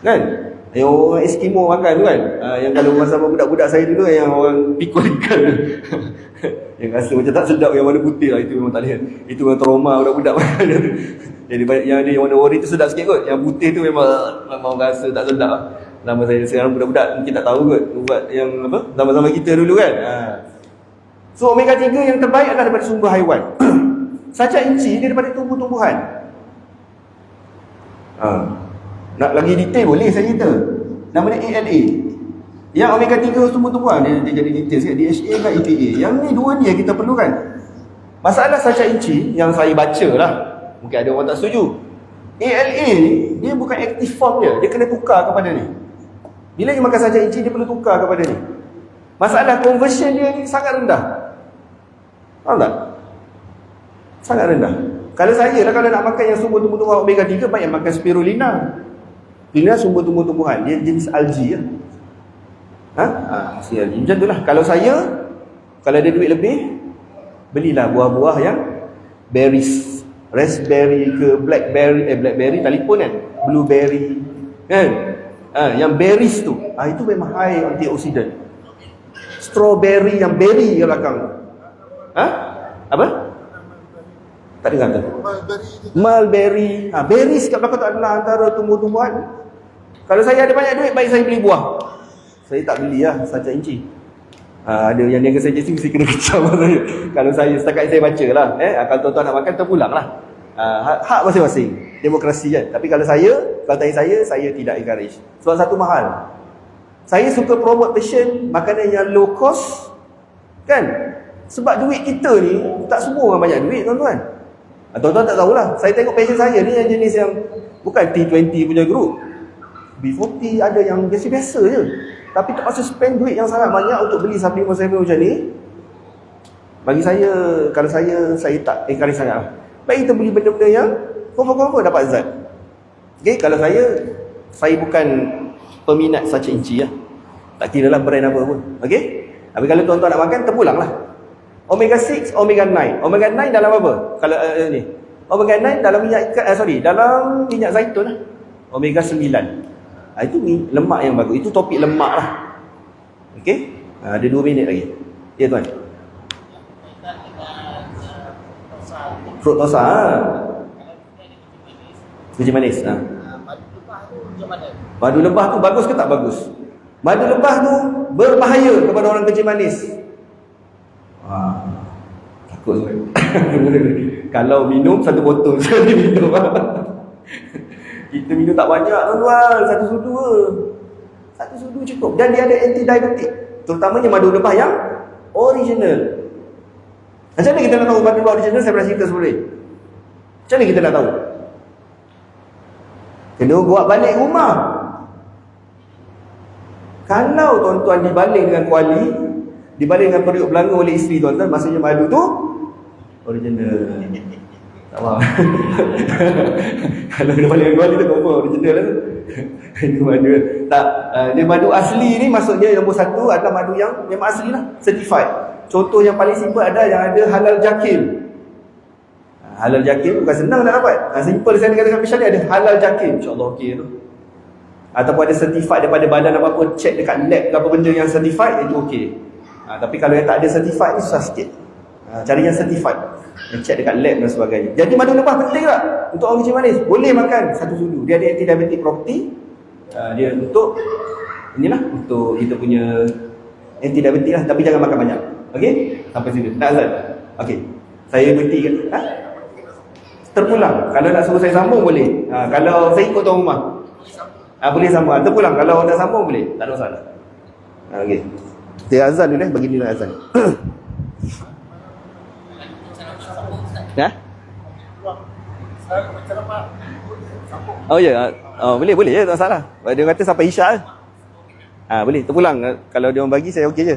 A: kan, yang orang Eskimo makan tu kan, yang kalau masa budak-budak saya dulu, yang orang pikul ikan yang rasa macam tak sedap, yang warna putih lah, itu memang tak lihat. Itu memang trauma budak-budak makan. Jadi yang ada yang warna ori tu sedap sikit kot, yang putih tu memang rasa tak sedap. Nama saya sekarang budak-budak mungkin tak tahu kot buat yang apa, zaman-zaman kita dulu kan. So omega 3 yang terbaik adalah daripada sumber haiwan. Saca inci dia daripada tumbuh-tumbuhan. Nak lagi detail boleh saya cerita. Nama dia ALA. Yang omega 3 tumbuh-tumbuhan dia jadi detail sikit, DHA dan EPA. Yang ni dua ni yang kita perlukan. Masalah saca inci yang saya baca lah, Mungkin ada orang tak setuju. ALA ni, dia bukan active form dia kena tukar kepada ni. Bila dia makan sajak inci, dia perlu tukar kepada ni. Masalah conversion dia ni sangat rendah. Faham tak? Sangat rendah. Kalau saya lah, kalau nak makan yang sumber tumbuh-tumbuhan omega 3, baik yang makan spirulina. Spirulina sumber tumbuh-tumbuhan, dia jenis algi ya. Si algi. Macam tu lah. Kalau saya, kalau ada duit lebih, belilah buah-buah yang berries. Raspberry ke blackberry, blackberry telefon kan, blueberry kan, yang berries tu, itu memang high antioksidan. Strawberry yang berry ke belakang, apa? Tak dengar tu? Mulberry. Berries kat belakang tu adalah antara tumbuh-tumbuhan. Kalau saya ada banyak duit, baik saya beli buah. Saya tak beli lah sajak inci. Ada yang niaga saya mesti kena kecam saya. Kalau saya, setakat saya baca lah, kalau tuan-tuan nak makan, terpulang lah. Hak masing-masing, demokrasi kan. Tapi kalau tanya saya tidak encourage. Sebab satu, mahal. Saya suka promote passion makanan yang low cost kan. Sebab duit kita ni, tak semua orang banyak duit tuan-tuan. Tuan-tuan tak tahulah. Saya tengok passion saya ni yang jenis yang bukan T20 punya group, B40, ada yang biasa-biasa je, tapi terpaksa spend duit yang sangat banyak untuk beli supplement macam ni. Bagi saya, kalau saya tak encourage sangat lah. Baik kita beli benda-benda yang confirm dapat zat. Okay, kalau saya bukan peminat sajak inci lah. Tak kira lah brand apa pun. Okay, tapi kalau tuan-tuan nak makan, terpulang lah. Omega 6, Omega 9. Omega 9 dalam apa? Kalau ni, Omega 9 dalam dalam minyak zaitun lah. Omega 9. Itu lemak yang bagus. Itu topik lemak lah. Okay, ada 2 minit lagi. Ya tuan. Fruktosa. Kencing manis. Madu lebah tu bagus ke tak bagus? Madu lebah tu berbahaya kepada orang kencing manis. Takut. Kalau minum 1 botol sekali minum. Kita minum tak banyak tuan-tuan, 1 sudu ke. 1 sudu cukup. Dan dia ada anti-diabetik, terutamanya madu lebah yang original. Macam mana kita nak tahu madu lebah original? Saya pernah cerita sebelum. Macam mana kita nak tahu? Kena buat balik rumah. Kalau tuan-tuan dibaling dengan kuali, dibaling dengan periuk belanga oleh isteri tuan-tuan, maksudnya madu tu original. Tak faham. Kalau dia balik dengan kuali tu confirm original lah. Itu madu tak, dia madu asli ni, maksudnya nombor 1 adalah madu yang memang asli lah, certified. Contoh yang paling simple ada yang ada halal jakim. Halal jakim bukan senang nak dapat. Simple saya katakan special ni ada halal jakim, insya-Allah okey tu. Ataupun ada certified daripada badan apa-apa, check dekat lab apa benda yang certified, itu okey. Tapi kalau yang tak ada certified ni susah sikit. Cari yang certified, yang check dekat lab dan sebagainya. Jadi madu lebah penting tak untuk orang kencing manis? Boleh makan 1 sudu. Dia ada anti-diabetic property. Dia untuk inilah, untuk kita punya anti-diabetic lah, tapi jangan makan banyak. Okey? Sampai sini. Nak azan? Okey. Saya berhentikan. Terpulang. Kalau nak suruh saya sambung boleh. Kalau saya ikut tuan rumah. Boleh sambung. Terpulang. Kalau nak sambung boleh. Tak ada masalah. Okey. Dia azan dulu bagi dia azan. Oh ya. Boleh je, tak salah. Dia kata sampai isyak. Boleh. Terpulang. Kalau dia orang bagi saya okey je.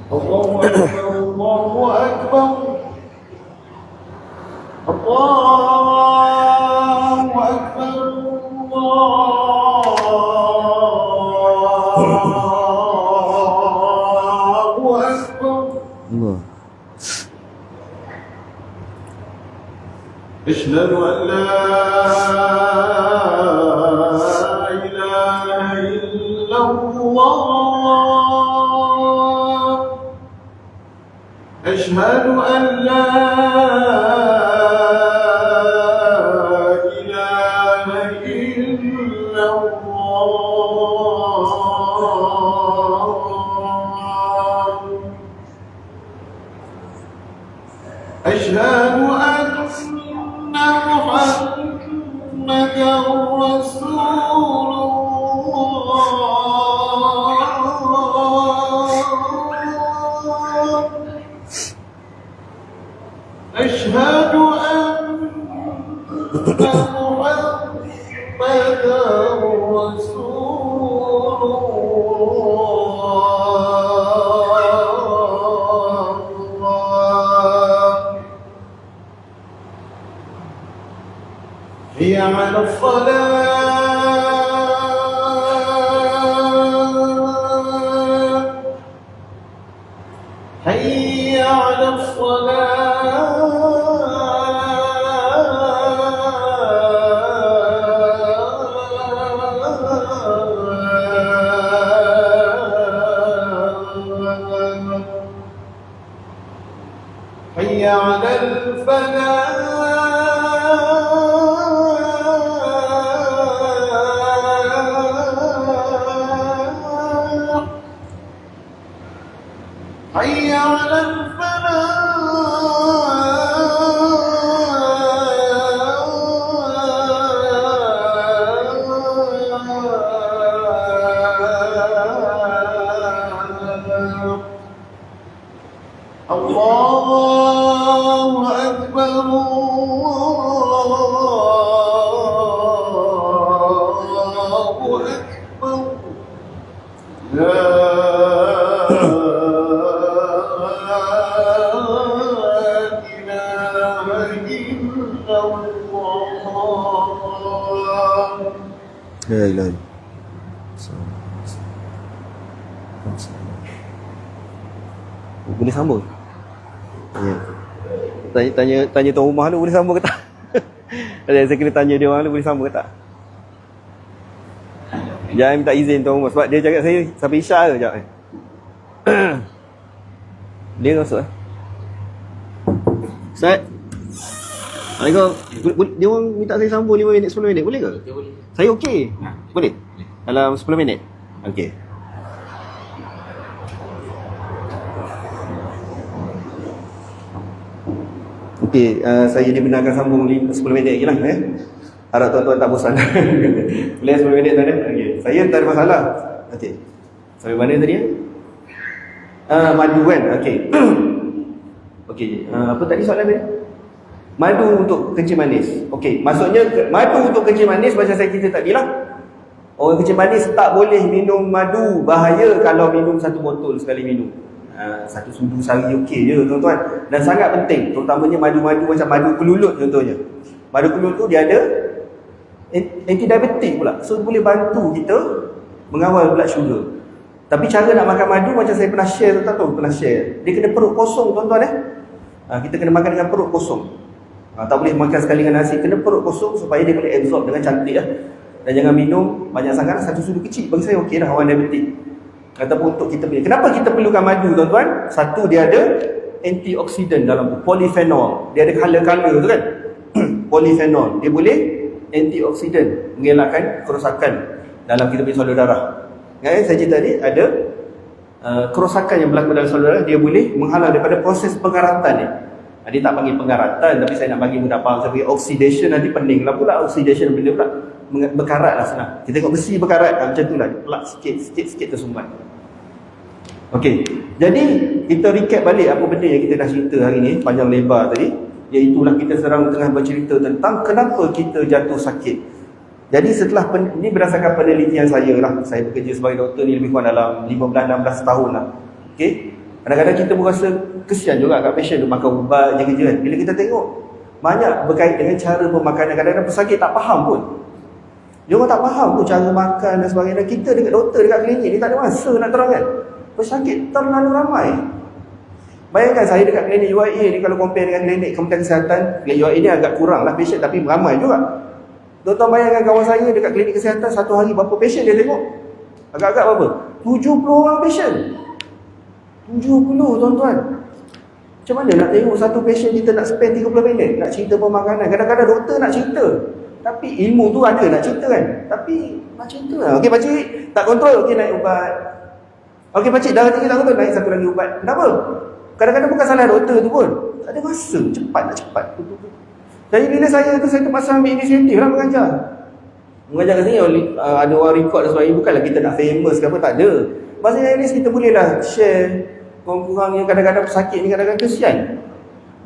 B: Allahu Akbar, Allahu Akbar, Allahu Akbar, Allahu Akbar. Asyhadu an la ilaha illallah. أشهد أن لا إله رسول الله أشهد أن محمدا رسول الله هي على الصلاة حي على الصلاة حي على الفلاح حي على الفلاح الله أكبر الله أكبر لا إله إلا الله
A: La ilaha boleh sambung? Ya. Tanya tuan rumah tu boleh sambung ke tak? Saya kena tanya dia orang tu boleh sambung ke tak? Jangan minta izin tuan rumah sebab dia cakap saya sampai Isyak ke sekejap. Dia masuk Ustaz. Assalamualaikum. Dia orang minta saya sambung 5 minit 10 minit boleh ke? Boleh. Saya okey. Boleh? Dalam 10 minit. Okey. Okey, saya dibenarkan sambung 10 minit lagi lah Harap tuan-tuan tak bosan. Boleh 10 minit tuan Okey, saya tak ada masalah. Okey. Sampai mana tadi madu kan? Okey. Okey, apa tadi soalan dia? Madu untuk kencing manis. Okey, maksudnya madu untuk kencing manis macam saya cerita tadi lah. Orang kencing manis tak boleh minum madu, bahaya kalau minum satu botol sekali minum. Satu sudu sehari okey je tuan-tuan. Dan sangat penting, terutamanya madu-madu macam madu kelulut contohnya. Madu kelulut tu dia ada anti-diabetik pula. So boleh bantu kita mengawal blood sugar. Tapi cara nak makan madu macam saya pernah share tuan-tuan, pernah share. Dia kena perut kosong tuan-tuan kita kena makan dengan perut kosong. Tak boleh makan sekali dengan nasi, kena perut kosong supaya dia boleh absorb dengan cantik Dan jangan minum banyak sangat, satu sudu kecil bagi saya okey dah orang diabetik. Ataupun untuk kita punya. Kenapa kita perlukan madu tuan-tuan? Satu, dia ada antioksidan dalam tu, polyphenol. Dia ada color-color tu kan. Polyphenol, dia boleh antioksidan, mengelakkan kerosakan dalam kita punya salur darah. Saya cerita tadi ada kerosakan yang berlaku dalam salur darah, dia boleh menghalang daripada proses pengaratan ni. Dia tak panggil pengaratan, tapi saya nak bagi mudah faham. Saya panggil oxidation, nanti pening lah pula oxidation benda pula. Berkarat lah senang. Kita tengok besi berkarat macam tu lah, pelak sikit tersumbat. Okey, jadi kita recap balik apa benda yang kita dah cerita hari ni panjang lebar tadi. Iaitulah kita sedang tengah bercerita tentang kenapa kita jatuh sakit. Jadi setelah ini berdasarkan penelitian saya lah. Saya bekerja sebagai doktor ni lebih kurang dalam 15-16 tahun lah. Okey, kadang-kadang kita berasa kesian juga kat pasien tu makan ubat je kerja kan. Bila kita tengok banyak berkait dengan cara pemakanan, kadang-kadang pesakit tak faham pun. Dia orang tak faham pun cara makan dan sebagainya. Kita dekat doktor, dekat klinik ni tak ada masa nak terangkan. Pesakit terlalu ramai. Bayangkan saya dekat klinik UIA ni, kalau compare dengan klinik Kementerian Kesihatan, klinik UIA ni agak kurang lah patient tapi ramai juga. Tuan-tuan bayangkan kawan saya dekat klinik kesihatan satu hari berapa patient dia tengok? Agak-agak berapa? 70 orang patient. 70 tuan-tuan. Macam mana nak tengok satu patient kita nak spend 30 minit nak cerita pemakanan. Kadang-kadang doktor nak cerita, tapi ilmu tu ada nak cerita kan. Tapi macam tu lah. Okey pakcik, tak kontrol, okey naik ubat. Okey pakcik, darah tinggi tak kontrol, naik satu lagi ubat. Kenapa? Kadang-kadang bukan salah doktor tu pun. Tak ada masa, cepat. Jadi bila saya terpaksa ambil inisiatif lah mengajar. Mengajar kat sini ada orang record dan sebagainya. Bukanlah kita nak famous ke apa, tak ada. Maksudnya at least kita bolehlah share kurang-kurang yang kadang-kadang pesakit ni kadang-kadang kesian.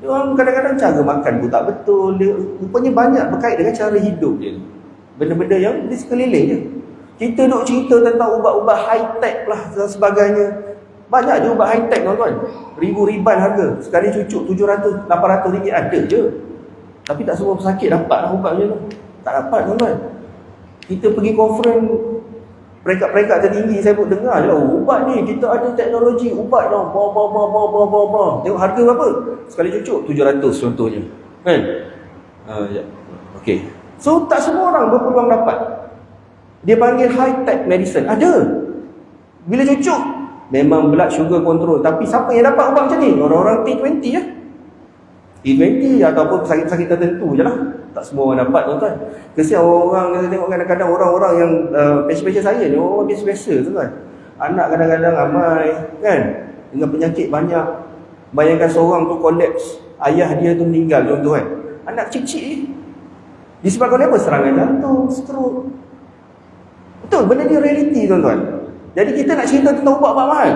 A: Dia orang kadang-kadang cara makan pun tak betul. Dia rupanya banyak berkait dengan cara hidup dia. Benda-benda yang di sekeliling je. Kita duk cerita tentang ubat-ubat high-tech lah dan sebagainya. Banyak je ubat high-tech tuan-tuan. Ribu-riban harga. Sekali cucuk 700, 800 ringgit ada je. Tapi tak semua pesakit dapat lah ubat macam tu. Tak dapat tuan-tuan. Kita pergi conference peringkat-peringkat tertinggi, saya pun dengar je, ubat ni kita ada teknologi ubat tau. Tengok harga berapa? Sekali cucuk 700 contohnya. Kan? Ya. Okey. So tak semua orang berpeluang dapat. Dia panggil high-tech medicine. Ada. Bila cucuk memang blood sugar control. Tapi siapa yang dapat ubat macam ni? Orang-orang T20 ya. T20 ataupun sakit-sakit tertentu je lah. Tak semua orang dapat tuan-tuan. Kesian orang-orang, saya tengok kadang-kadang orang-orang yang pasien-pasien saya ni, orang biasa-biasa tuan-tuan. Anak kadang-kadang ramai kan, dengan penyakit banyak. Bayangkan seorang tu kolaps, ayah dia tu meninggal tuan-tuan. Anak kecil-kecil ni. Disebabkan apa? Serangan jantung, stroke. Betul, benda ni realiti tuan-tuan. Jadi kita nak cerita tentang ubat-ubat mahal.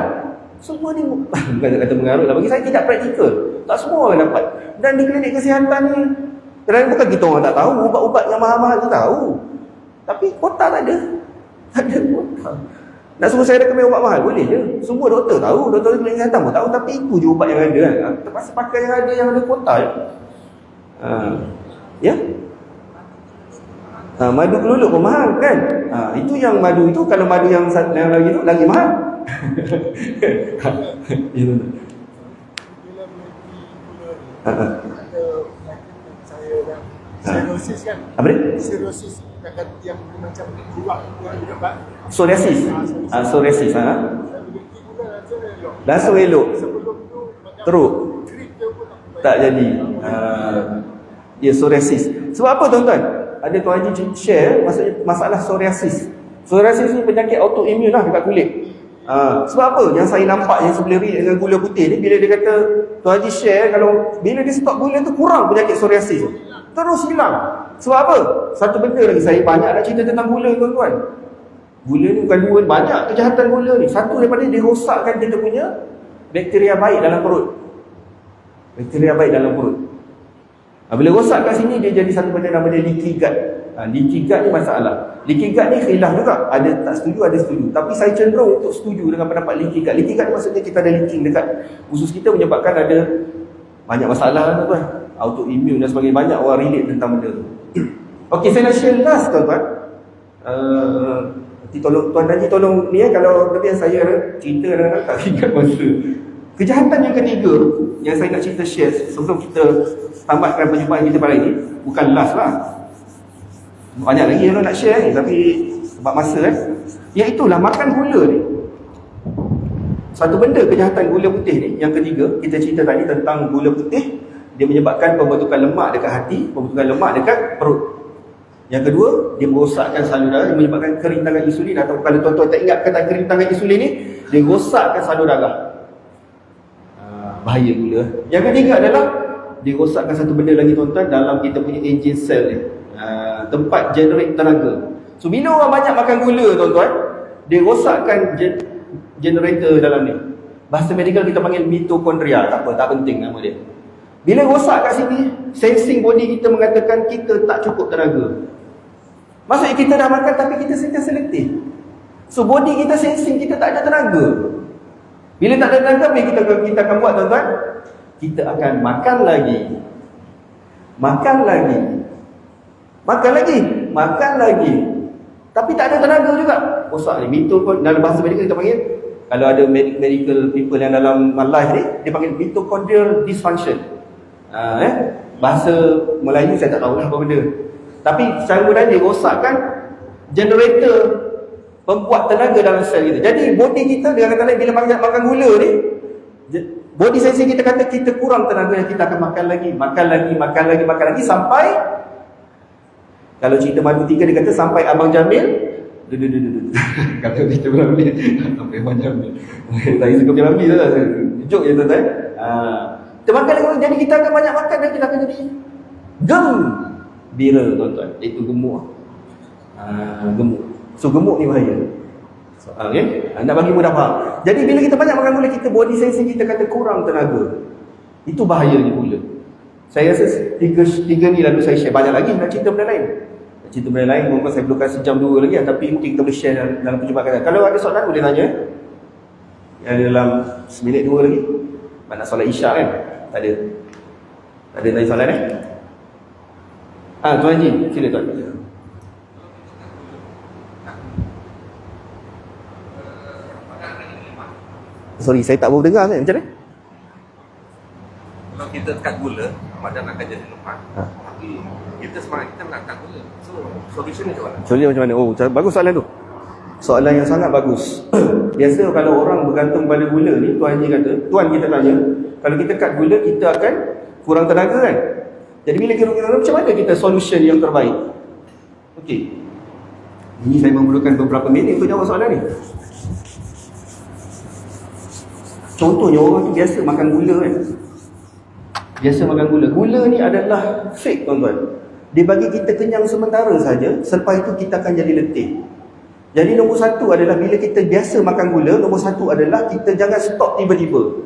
A: Semua ni bukan kata mengarut lah. Bagi saya tidak praktikal. Tak semua orang dapat. Dan di klinik kesihatan ni, kadang-kadang bukan kita orang tak tahu, ubat-ubat yang mahal-mahal tu tahu. Tapi kota tak ada. Tak ada kota. Nak suruh saya rekomen ubat mahal, boleh je. Semua doktor tahu, doktor klinik kesihatan pun tahu. Tapi itu je ubat yang ada kan. Terpaksa pakai yang ada kota je. Ya? Madu keluluk pun mahal kan. Itu yang madu itu, kalau madu yang lagi tu lagi mahal. Ya,
B: Cirrhosis kan?
A: Apa dia?
B: Cirrhosis yang macam keluar dekat.
A: Psoriasis. Psoriasis
B: Saya berhenti gula
A: langsung elok.
B: Sebelum tu
A: Teruk.
B: trip dia pun
A: Tak jadi. Dia psoriasis. Sebab apa tuan-tuan? Ada Tuan Haji share masalah psoriasis. Psoriasis ni penyakit autoimun lah dekat kulit. Sebab apa? Yang saya nampak yang sebelah dengan gula putih ni, bila dia kata Tuan Haji share, kalau bila dia stop gula tu kurang penyakit psoriasis tu. Terus hilang. Sebab apa? Satu benda lagi, saya banyak nak cerita tentang gula tuan-tuan. Gula ni bukan dua, banyak kejahatan gula ni. Satu daripada dia rosakkan kita punya bakteria baik dalam perut. Bakteria baik dalam perut. Bila rosak kat sini, dia jadi satu benda nama dia leaky gut. Leaky gut ni masalah. Leaky gut ni khilaf juga. Ada tak setuju, ada setuju. Tapi saya cenderung untuk setuju dengan pendapat leaky gut. Leaky gut ni maksudnya kita ada leaking dekat usus kita, menyebabkan ada banyak masalah tuan-tuan. Autoimun dan sebagainya. Banyak orang relate tentang benda tu. Okey, saya nak share last tuan-tuan. Nanti tolong Tuan Haji tolong ni kalau lebih saya cerita kadang-kadang tak ingat masa. Kejahatan yang ketiga yang saya nak cerita share sebelum kita tamatkan perjumpaan kita pada ini, bukan last lah. Banyak lagi yang nak share ni, tapi sebab masa iaitulah makan gula ni. Satu benda kejahatan gula putih ni, yang ketiga, kita cerita tadi tentang gula putih. Dia menyebabkan pembentukan lemak dekat hati, pembentukan lemak dekat perut. Yang kedua, dia merosakkan salur darah, dia menyebabkan kering tangan insulin. Atau kalau tuan-tuan tak ingat kata kering tangan insulin ni, dia rosakkan salur darah. Bahaya gula. Yang ketiga adalah dia rosakkan satu benda lagi tuan-tuan dalam kita punya engine cell ni. Tempat generate tenaga. So bila orang banyak makan gula tuan-tuan, dia rosakkan generator dalam ni. Bahasa medical kita panggil mitokondria. Tak apa, tak penting nama dia. Bila rosak kat sini, sensing body kita mengatakan kita tak cukup tenaga. Maksudnya kita dah makan tapi kita sentiasa letih. So body kita sensing kita tak ada tenaga. Bila tak ada tenaga, apa kita akan buat tuan-tuan? Kita akan makan lagi. Makan lagi. Makan lagi. Makan lagi. Tapi tak ada tenaga juga. Rosak ni. Dalam bahasa medical kita panggil, kalau ada medical people yang dalam life ni, dia panggil mitochondrial dysfunction. Bahasa Melayu saya tak tahu lah apa benda. Tapi secara mudah dia rosakkan generator pembuat tenaga dalam sel kita. Jadi body kita dengan kata lain, bila makan gula ni, body sensing kita kata kita kurang tenaga, yang kita akan makan lagi sampai, kalau cerita Madu 3 dia kata sampai Abang Jamil kata cerita Jamil sampai Abang Jamil. Tak suka Jamil lah. Joke je tuan-tuan. Kita makan lagi, jadi kita akan banyak makan dan kita akan jadi Gembira tuan-tuan. Itu gemuk. Gemuk. So gemuk ni bahaya. Okay? Nak bagi mudah faham. Jadi bila kita banyak makan gula, kita body sensing kita kata kurang tenaga. Itu bahayanya gula. Saya rasa tiga ni lalu saya share. Banyak lagi nak cerita benda lain. Cerita benda lain mungkin saya perlukan sejam dua lagi lah. Tapi mungkin kita boleh share dalam perjumpaan. Kalau ada soalan boleh tanya. Yang dalam seminit dua lagi. Nak solat isyak kan? Tak ada. Tak ada tanya soalan Tuan Haji, sila tuan. Sorry, saya tak boleh dengar kan? Macam mana?
C: Kalau kita cut gula, badan akan jadi lemak. Tapi kita semangat kita nak cut gula. So, solution ni macam mana?
A: Solution macam mana? Oh, bagus soalan tu. Soalan yang sangat bagus. Biasa kalau orang bergantung pada gula ni, Tuan Haji kata, Tuan kita tanya, kalau kita cut gula, kita akan kurang tenaga kan? Jadi bila kita macam mana kita solution yang terbaik? Okey. Ini saya memerlukan beberapa minit untuk jawab soalan ni. Contohnya orang tu biasa makan gula kan. Biasa makan gula. Gula ni adalah fake tuan-tuan. Dia bagi kita kenyang sementara saja. Selepas itu kita akan jadi letih. Jadi nombor satu adalah bila kita biasa makan gula, nombor satu adalah kita jangan stop tiba-tiba.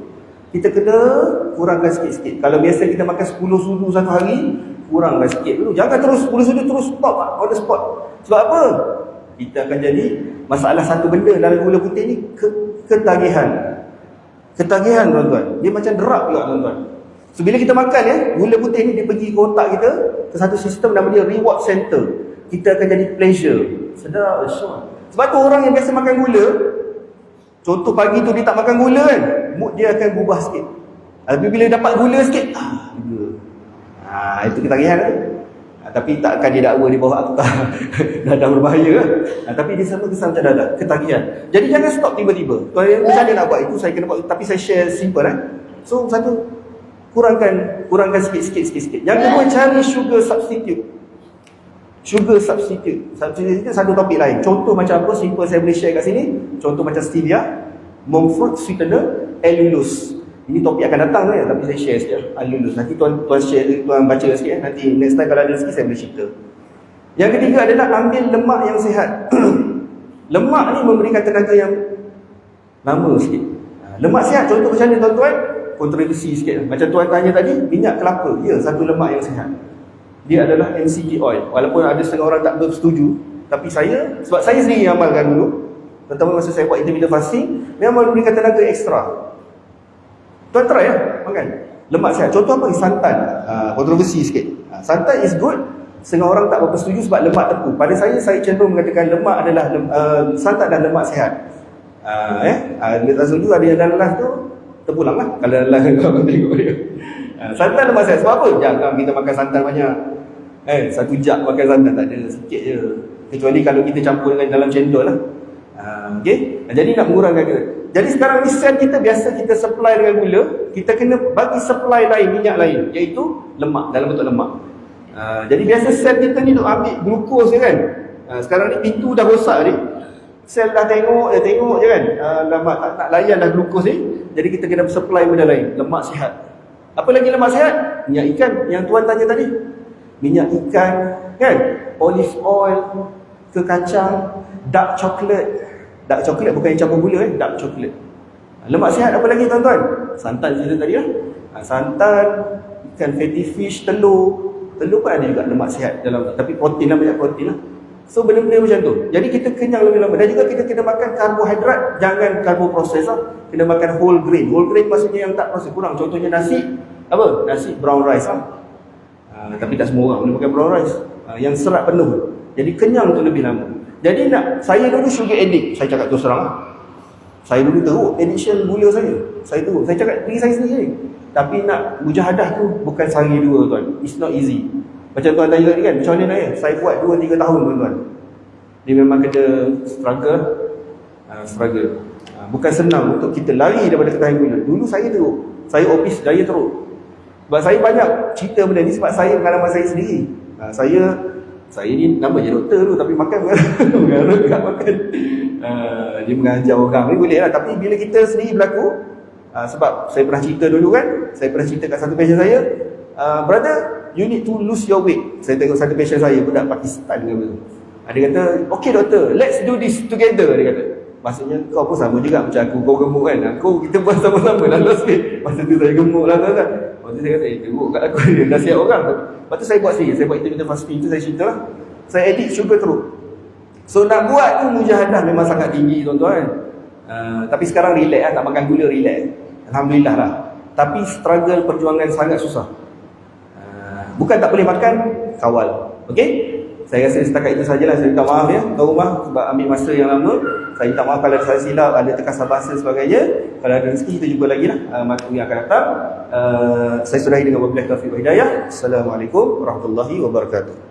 A: Kita kena kurangkan sikit-sikit. Kalau biasa kita makan 10 sudu satu hari, kurangkan sikit dulu. Jangan terus 10 sudu terus stop on the spot. Sebab apa? Kita akan jadi masalah satu benda dalam gula putih ni, ketagihan. Ketagihan tuan-tuan. Dia macam drug juga tuan-tuan. So bila kita makan gula putih ni dia pergi ke otak kita, ke satu sistem nama dia reward center. Kita akan jadi pleasure. Sedap, syok. Sebab tu orang yang biasa makan gula, contoh pagi tu dia tak makan gula kan, mood dia akan berubah sikit. Tapi bila dapat gula sikit, gula. Itu ketagihan kan? Tapi tak akan didakwa di bawah akta dadah berbahaya kan? Tapi dia sama kesan macam dadah, ketagihan. Jadi jangan stop tiba-tiba. Kalau macam mana nak buat itu, saya kena buat. Tapi saya share simple kan? So satu, kurangkan sikit-sikit. Yang kedua, cari sugar substitute. Sugar substitute itu satu topik lain. Contoh macam apa, simple saya boleh share kat sini. Contoh macam stevia, monk fruit sweetener, allulose. Ini topik akan datang kan, tapi saya share sikit allulose. Nanti tuan share, tuan baca sikit nanti next time kalau ada sikit saya boleh cerita. Yang ketiga adalah ambil lemak yang sihat. Lemak ni memberikan tenaga yang lama sikit. Lemak sihat contoh macam ni tuan-tuan, kontroversi sikit. Macam tuan tanya tadi, minyak kelapa. Ya, satu lemak yang sihat. Dia adalah MCT oil. Walaupun ada setengah orang tak bersetuju, tapi saya, sebab saya sendiri amalkan dulu, terutama masa saya buat intermittent fasting, memang memberikan tenaga ekstra. Tuan try makan lemak sihat. Contoh apa? Santan. Kontroversi sikit. Santan is good. Setengah orang tak berapa setuju sebab lemak tepu. Pada saya cenderung mengatakan lemak adalah santan dan lemak sihat. Dia tak setuju, ada yang dalam tu terpulang lah. Kalau dalam kalau tengok dia. Santan lemak sihat. Sebab apa? Jangan kita makan santan banyak. Satu jap makan santan tak ada, sikit je. Kecuali kalau kita campur dengan dalam cendol lah. Okay? Jadi nak mengurangkan kita. Jadi sekarang ni sel kita biasa kita supply dengan gula, kita kena bagi supply lain, minyak lain, iaitu lemak, dalam bentuk lemak. Jadi biasa sel kita ni duk ambil glukos je kan. Sekarang ni pintu dah rosak ni. Sel dah tengok je kan. Lemak tak nak layan dah glukos ni. Jadi kita kena supply benda lain, lemak sihat. Apa lagi lemak sihat? Minyak ikan yang tuan tanya tadi. Minyak ikan kan, olive oil, ke kacang, dark chocolate. Dark chocolate bukan yang campur gula dark chocolate. Lemak sihat apa lagi tuan-tuan? Santan cerita tadi lah. Santan, ikan fatty fish, telur. Telur pun ada juga lemak sihat dalam, tapi protein lah, banyak protein lah. So benda-benda macam tu. Jadi kita kenyang lebih lama. Dan juga kita kena makan karbohidrat, jangan karbo proses lah. Kena makan whole grain. Whole grain maksudnya yang tak proses, kurang. Contohnya nasi, apa? Nasi brown rice lah. Tapi tak semua orang boleh makan brown rice. Yang serat penuh. Jadi kenyang tu lebih lama. Jadi saya dulu sugar addict. Saya cakap terus terang. Saya dulu teruk addiction gula saya. Saya teruk. Saya cakap diri saya sendiri. Tapi nak mujahadah tu bukan sehari dua tuan. It's not easy. Macam tuan tanya tadi kan, macam mana nak saya buat 2-3 tahun tuan-tuan. Dia memang kena struggle. Bukan senang untuk kita lari daripada ketahanan gula. Dulu saya teruk. Saya obese, daya teruk. Sebab saya banyak cerita benda ni sebab saya pengalaman saya sendiri. Saya ni nama je doktor tu, tapi makan mengarut kat makan. Dia mengajar orang ni boleh lah. Tapi bila kita sendiri berlaku, sebab saya pernah cerita dulu kan, saya pernah cerita kat satu pasien saya, brother, you need to lose your weight. Saya tengok satu patient saya, budak Pakistan ke apa tu. Dia kata, okay doktor, let's do this together, dia kata. Maksudnya kau pun sama juga macam aku, kau gemuk kan. Kita buat sama-sama lah lost weight. Masa tu saya gemuk lah kan. Lepas tu saya kata, teruk kat aku ni, nasihat orang. Lepas tu saya buat sendiri, saya buat intermittent fasting tu, saya cerita lah. Saya edit sugar teruk. So nak buat tu mujahadah memang sangat tinggi tuan-tuan. Tapi sekarang relax lah, tak makan gula, relax. Alhamdulillah lah. Tapi struggle perjuangan sangat susah. Bukan tak boleh makan, kawal. Okay? Saya rasa setakat itu sajalah. Saya minta maaf ya tuan rumah sebab ambil masa yang lama. Saya minta maaf kalau saya silap, ada terkasar bahasa sebagainya. Kalau ada rezeki kita jumpa lagi lah waktu yang akan datang. Saya sudahi dengan wabillahi taufiq wal hidayah. Assalamualaikum warahmatullahi wabarakatuh.